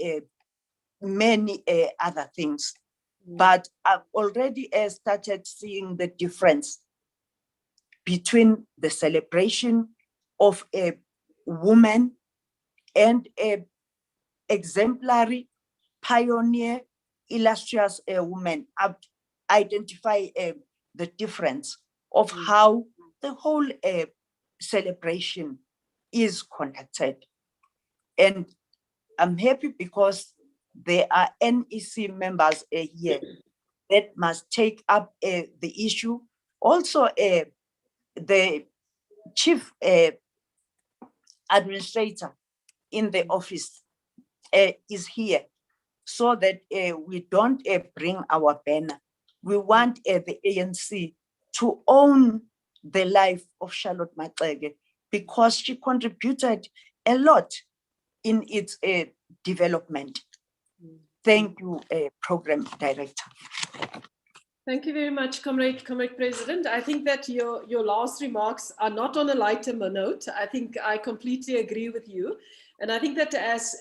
many other things, but I've already started seeing the difference between the celebration of a woman and a exemplary, pioneer, illustrious woman. Identify the difference of how the whole celebration is conducted. And I'm happy because there are NEC members here that must take up the issue. Also, the chief administrator in the office is here, so that we don't bring our banner. We want the ANC to own the life of Charlotte Maxeke because she contributed a lot in its development. Thank you, Program Director. Thank you very much, Comrade President. I think that your last remarks are not on a lighter note. I think I completely agree with you. And I think that as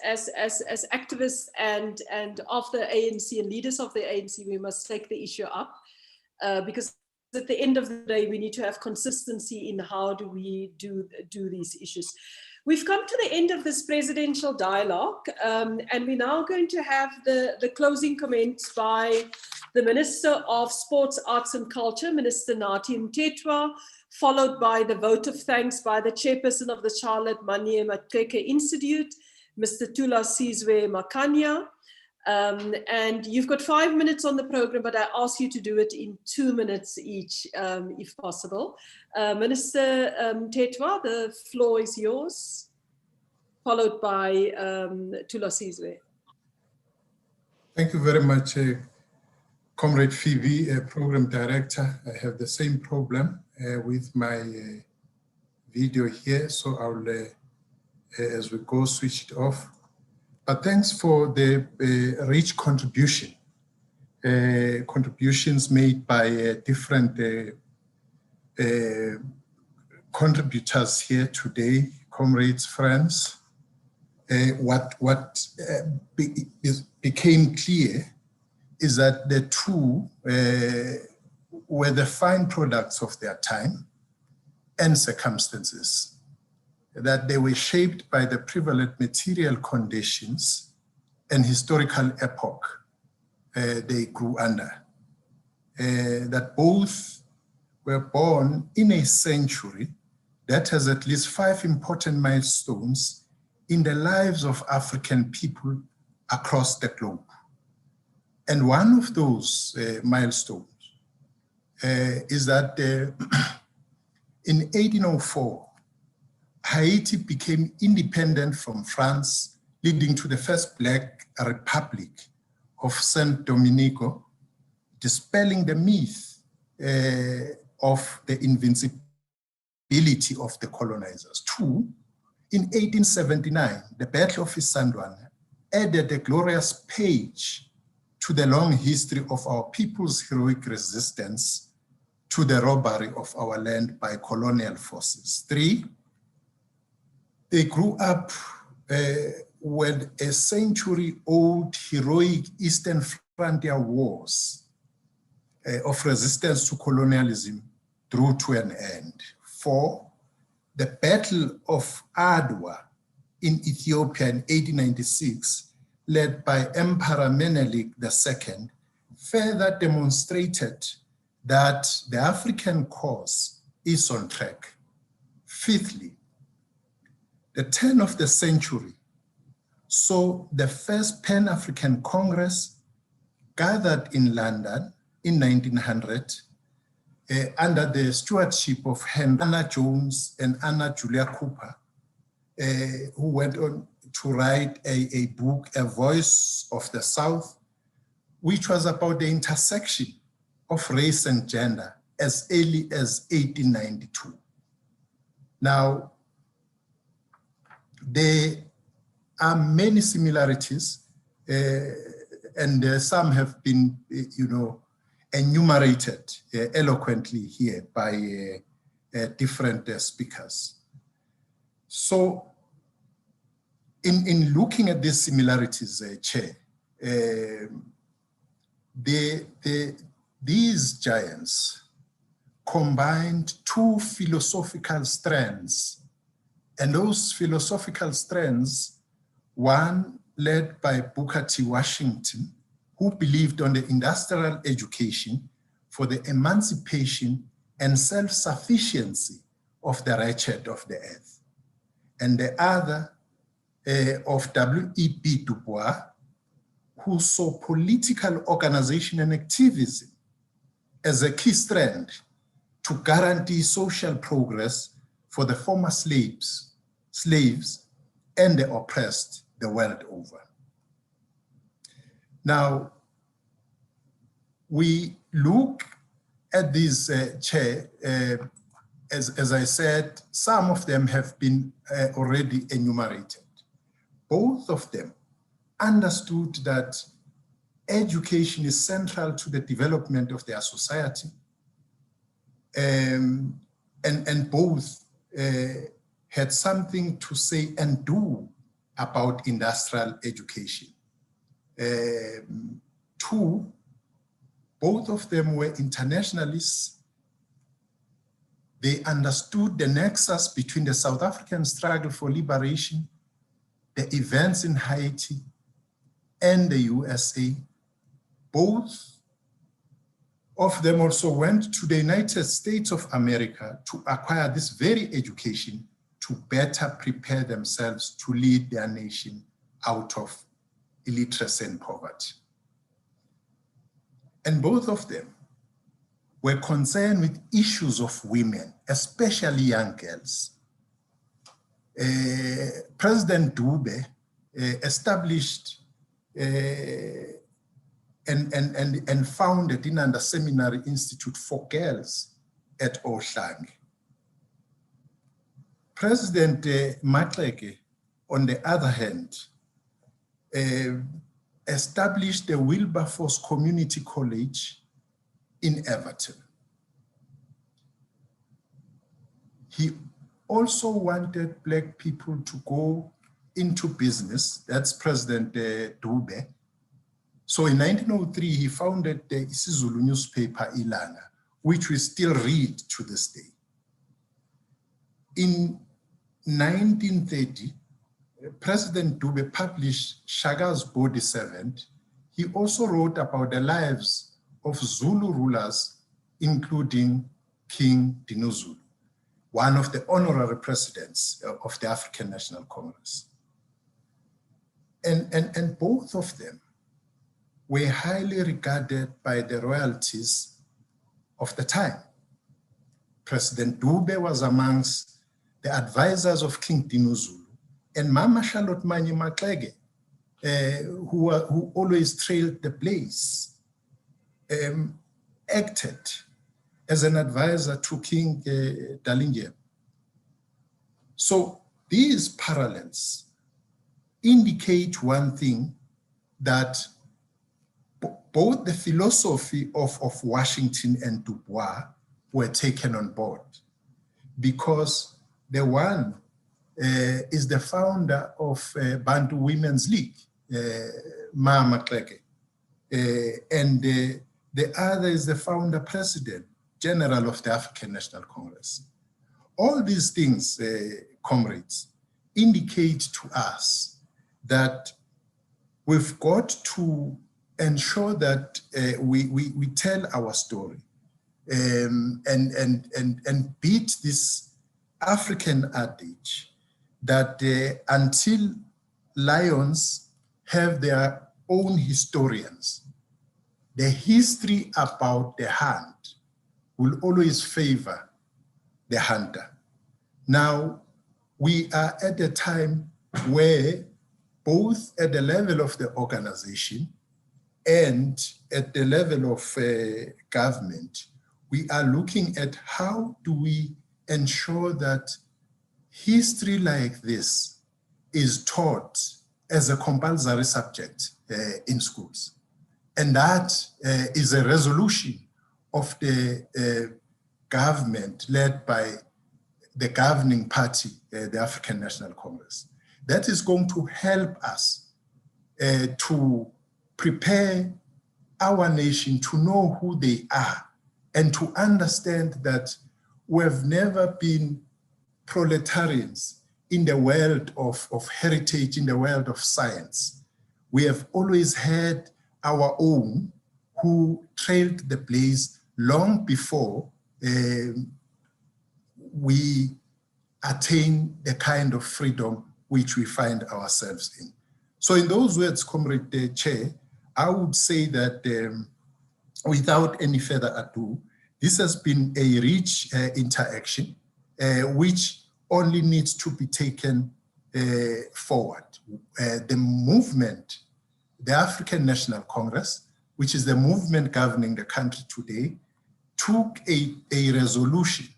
activists and of the ANC and leaders of the ANC, we must take the issue up because at the end of the day, we need to have consistency in how do we do these issues. We've come to the end of this presidential dialogue, and we're now going to have the closing comments by the Minister of Sports, Arts and Culture, Minister Nathi Mthethwa, followed by the vote of thanks by the chairperson of the Charlotte Mannya-Maxeke Institute, Mr. Thulasizwe Makhanya. And you've got 5 minutes on the program, but I ask you to do it in 2 minutes each, if possible. Minister Mthethwa, the floor is yours, followed by Thulasizwe. Thank you very much, Comrade Phoebe, Program Director. I have the same problem with my video here, so I'll, as we go, switch it off. But thanks for the rich contributions made by different contributors here today, comrades, friends. What became clear is that the two were the fine products of their time and circumstances, that they were shaped by the prevalent material conditions and historical epoch they grew under, that both were born in a century that has at least 5 important milestones in the lives of African people across the globe. And one of those milestones is that in 1804, Haiti became independent from France, leading to the first Black Republic of Saint Domingo, dispelling the myth of the invincibility of the colonizers. 2, in 1879, the Battle of Isandlwana added a glorious page to the long history of our people's heroic resistance to the robbery of our land by colonial forces. 3, they grew up when a century-old heroic Eastern Frontier Wars of resistance to colonialism drew to an end. 4, the Battle of Adwa in Ethiopia in 1896, led by Emperor Menelik II, further demonstrated that the African cause is on track. Fifthly, the turn of the century saw the first Pan-African Congress gathered in London in 1900 under the stewardship of Hannah Jones and Anna Julia Cooper, who went on to write a book, A Voice of the South, which was about the intersection of race and gender as early as 1892. Now, there are many similarities, and some have been, enumerated eloquently here by different speakers. So, in looking at these similarities, Chair, these giants combined two philosophical strands, and those philosophical strands, one led by Booker T. Washington, who believed on the industrial education for the emancipation and self-sufficiency of the wretched of the earth, and the other of W.E.B. Du Bois, who saw political organization and activism as a key strand to guarantee social progress for the former slaves and the oppressed the world over. Now, we look at this, Chair, as I said, some of them have been already enumerated. Both of them understood that education is central to the development of their society, and both had something to say and do about industrial education. Two, both of them were internationalists. They understood the nexus between the South African struggle for liberation, the events in Haiti, and the USA. Both of them also went to the United States of America to acquire this very education to better prepare themselves to lead their nation out of illiteracy and poverty. And both of them were concerned with issues of women, especially young girls. President Dube established and founded Inanda Seminary Institute for Girls at Ohlange. President Maxeke, on the other hand, established the Wilberforce Community College in Everton. He also wanted Black people to go into business. That's President Dube. So in 1903, he founded the isiZulu newspaper Ilanga, which we still read to this day. In 1930, President Dube published Shaka's Body Servant. He also wrote about the lives of Zulu rulers, including King Dinuzulu, one of the honorary presidents of the African National Congress. And both of them were highly regarded by the royalties of the time. President Dube was amongst the advisors of King Dinuzulu, and Mama Charlotte Mannya-Maxeke, who always trailed the blaze, acted as an advisor to King Dalindyebo. So these parallels indicate one thing, that both the philosophy of Washington and Du Bois were taken on board, because the one is the founder of Bantu Women's League, Mannya-Maxeke, and the other is the founder president, general of the African National Congress. All these things, comrades, indicate to us that we've got to ensure that we tell our story and beat this African adage that until lions have their own historians, the history about the hunt will always favor the hunter. Now, we are at a time where both at the level of the organization and at the level of government, we are looking at how do we ensure that history like this is taught as a compulsory subject in schools. And that is a resolution of the government led by the governing party, the African National Congress. That is going to help us to prepare our nation to know who they are and to understand that we've never been proletarians in the world of heritage, in the world of science. We have always had our own who trailed the blaze long before we attain the kind of freedom which we find ourselves in. So in those words, Comrade Chair, I would say that without any further ado, this has been a rich interaction which only needs to be taken forward. The movement, the African National Congress, which is the movement governing the country today, took a resolution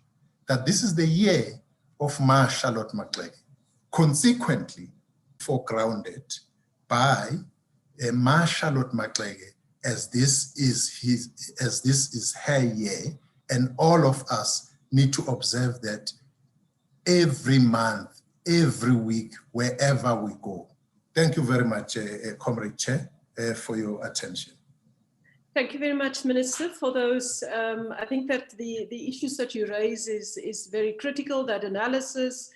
that this is the year of Ma Charlotte Maxeke, consequently foregrounded by Ma Charlotte Maxeke as this is her year, and all of us need to observe that every month, every week, wherever we go. Thank you very much, Comrade Chair, for your attention. Thank you very much, Minister, for those. I think that the issues that you raise is very critical, that analysis,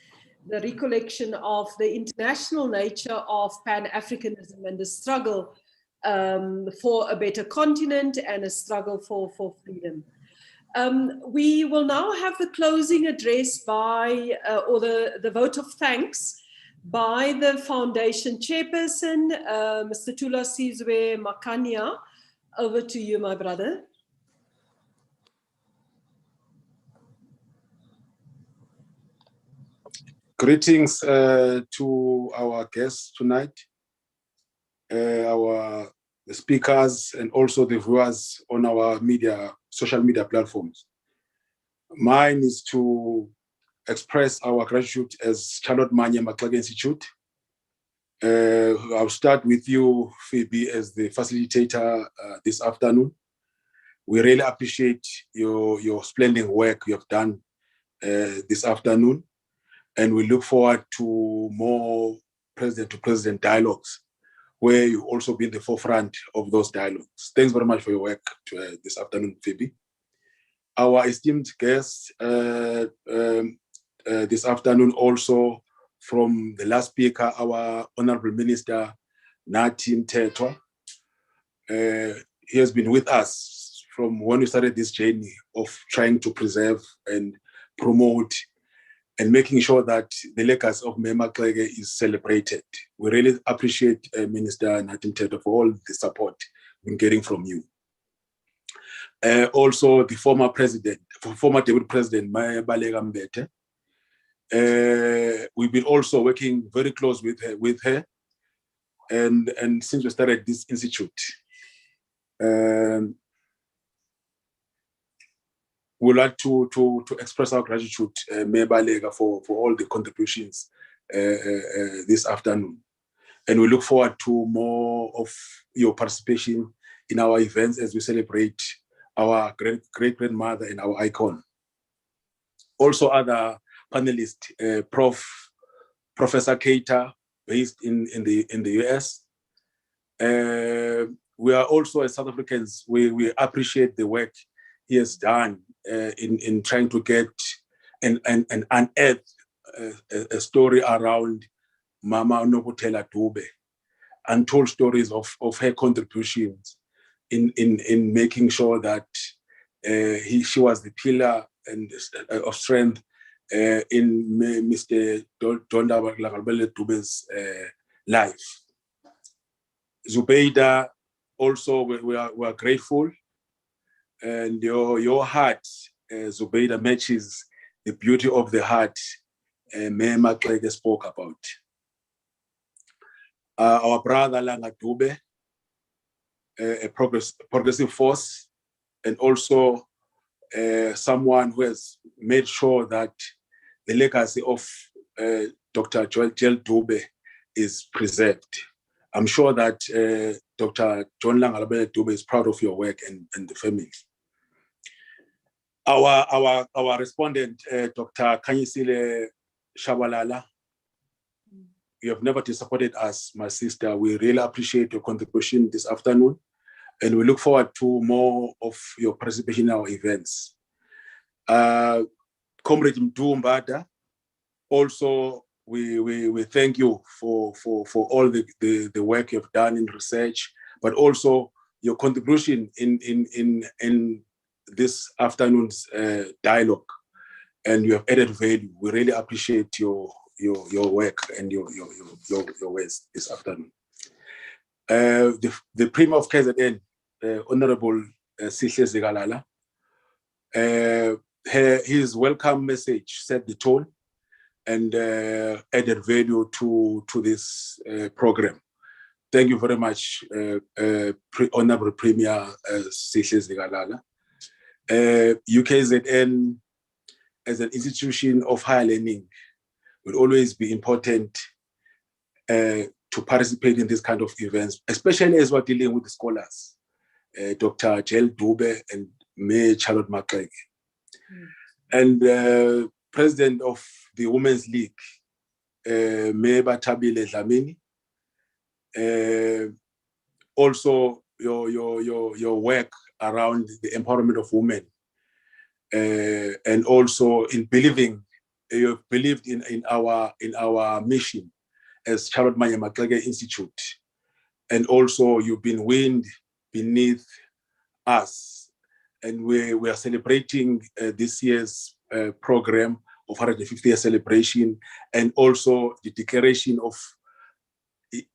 the recollection of the international nature of Pan-Africanism and the struggle for a better continent and a struggle for freedom. We will now have the closing address by, or the vote of thanks by the foundation chairperson, Mr. Thulasizwe Makanya. Over to you, my brother. Greetings to our guests tonight, our speakers, and also the viewers on our social media platforms. Mine is to express our gratitude as Charlotte Mannya-Maxeke Institute. I'll start with you, Phoebe, as the facilitator this afternoon. We really appreciate your splendid work you have done this afternoon, and we look forward to more president-to-president dialogues, where you also be in the forefront of those dialogues. Thanks very much for your work this afternoon, Phoebe. Our esteemed guests this afternoon also, from the last speaker, our Honorable Minister, Nathi Mthethwa. He has been with us from when we started this journey of trying to preserve and promote and making sure that the legacy of Maxeke is celebrated. We really appreciate Minister Nathi Mthethwa for all the support we're getting from you. Also, the former Deputy President, Maya Balega Mbete. We've been also working very close with her, and since we started this institute, we'd like to express our gratitude, Mayor Balega, for all the contributions this afternoon, and we look forward to more of your participation in our events as we celebrate our great-grandmother and our icon. Also, other panelists, Professor Keita, based in the US. We are also, as South Africans, we appreciate the work he has done in trying to get and unearth a story around Mama J.L Dube, untold stories of her contributions in making sure that she was the pillar and of strength in Mr. J.L Dube's life. Zubeida, also we are grateful, and your heart, Zubeida, matches the beauty of the heart Mannya-Maxeke spoke about. Our brother Langa Dube, a progressive force, and also someone who has made sure that the legacy of Dr. J.L Dube is preserved. I'm sure that Dr. John Langalibalele Dube is proud of your work and the family. Our respondent, Dr. Khanyisile Shabalala, you have never disappointed us, my sister. We really appreciate your contribution this afternoon, and we look forward to more of your participation in our events. Comrade Mdu Mbada, also we thank you for all the work you've done in research, but also your contribution in this afternoon's dialogue, and you have added value. We really appreciate your work and your ways this afternoon. The Premier of KZN, Honorable Sihle Zikalala, his welcome message set the tone and added value to this program. Thank you very much, Honorable Premier Sihle Zikalala. UKZN as an institution of higher learning will always be important to participate in this kind of events, especially as we're dealing with the scholars, Dr. J.L Dube and May Charlotte Maxeke. And President of the Women's League, May Batabile Dlamini, also your work around the empowerment of women, and also in believing, you've believed in our mission as Charlotte Mannya-Maxeke Institute, and also you've been wind beneath us, and we are celebrating this year's program of 150th celebration, and also the declaration of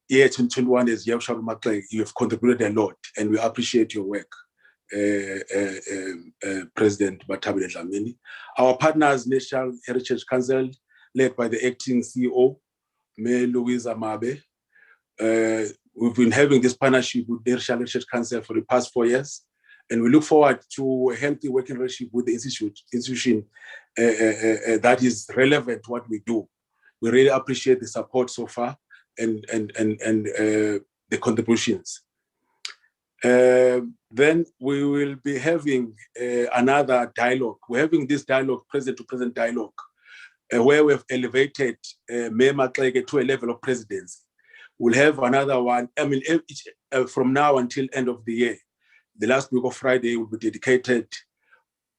year 2021 as Year of Charlotte Maxeke. You have contributed a lot, and we appreciate your work, President Batabile Dlamini. Our partners, National Heritage Council, led by the acting CEO, May Louisa Mabe. We've been having this partnership with the National Heritage Council for the past 4 years, and we look forward to a healthy working relationship with the institution that is relevant to what we do. We really appreciate the support so far and the contributions. Then we will be having another dialogue. We're having this dialogue, president-to-president dialogue, where we've elevated Mannya-Maxeke to a level of presidency. We'll have another one. I mean, from now until end of the year, the last week of Friday will be dedicated.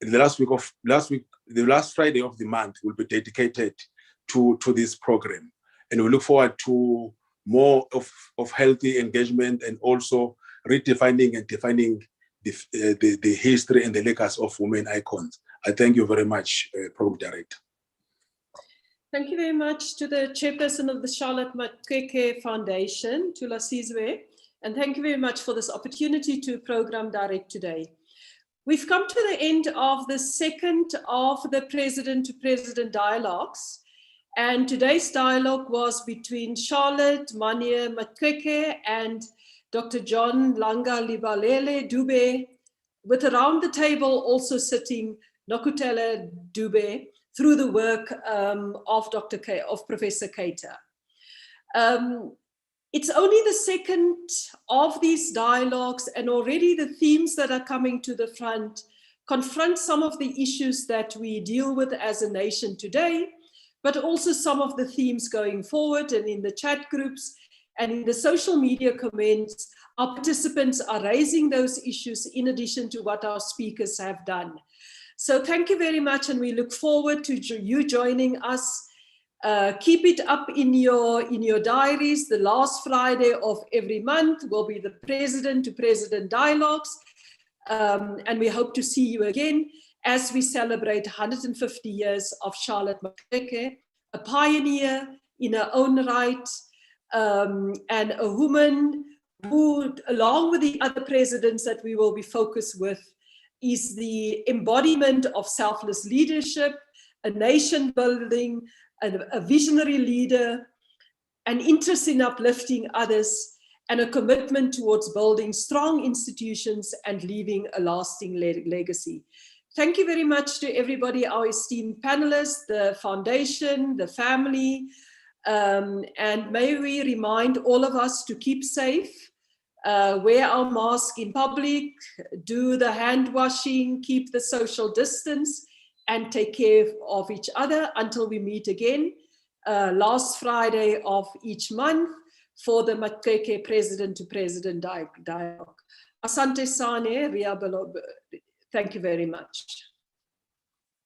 The last Friday of the month will be dedicated to this program, and we look forward to more of healthy engagement and also redefining and defining the history and the legacy of women icons. I thank you very much, Program Director. Thank you very much to the chairperson of the Charlotte Maxeke Foundation, Tula Sizwe, and thank you very much for this opportunity to program direct today. We've come to the end of the second of the president-to-president dialogues, and today's dialogue was between Charlotte Mannya-Maxeke and Dr. John Langalibalele Dube, with around the table also sitting J.L Dube, through the work of Professor Keita. It's only the second of these dialogues, and already the themes that are coming to the front confront some of the issues that we deal with as a nation today, but also some of the themes going forward. And in the chat groups and in the social media comments, our participants are raising those issues in addition to what our speakers have done. So thank you very much, and we look forward to you joining us Keep it up in your diaries. The last Friday of every month will be the President to President Dialogues. And we hope to see you again as we celebrate 150 years of Charlotte Maxeke, a pioneer in her own right, and a woman who, along with the other presidents that we will be focused with, is the embodiment of selfless leadership, a nation building, a visionary leader, an interest in uplifting others, and a commitment towards building strong institutions and leaving a lasting legacy. Thank you very much to everybody, our esteemed panelists, the foundation, the family, and may we remind all of us to keep safe, wear our mask in public, do the hand washing, keep the social distance, and take care of each other until we meet again last Friday of each month for the Maxeke President to President Dialogue. Asante Sane, Ria Belobe. Thank you very much.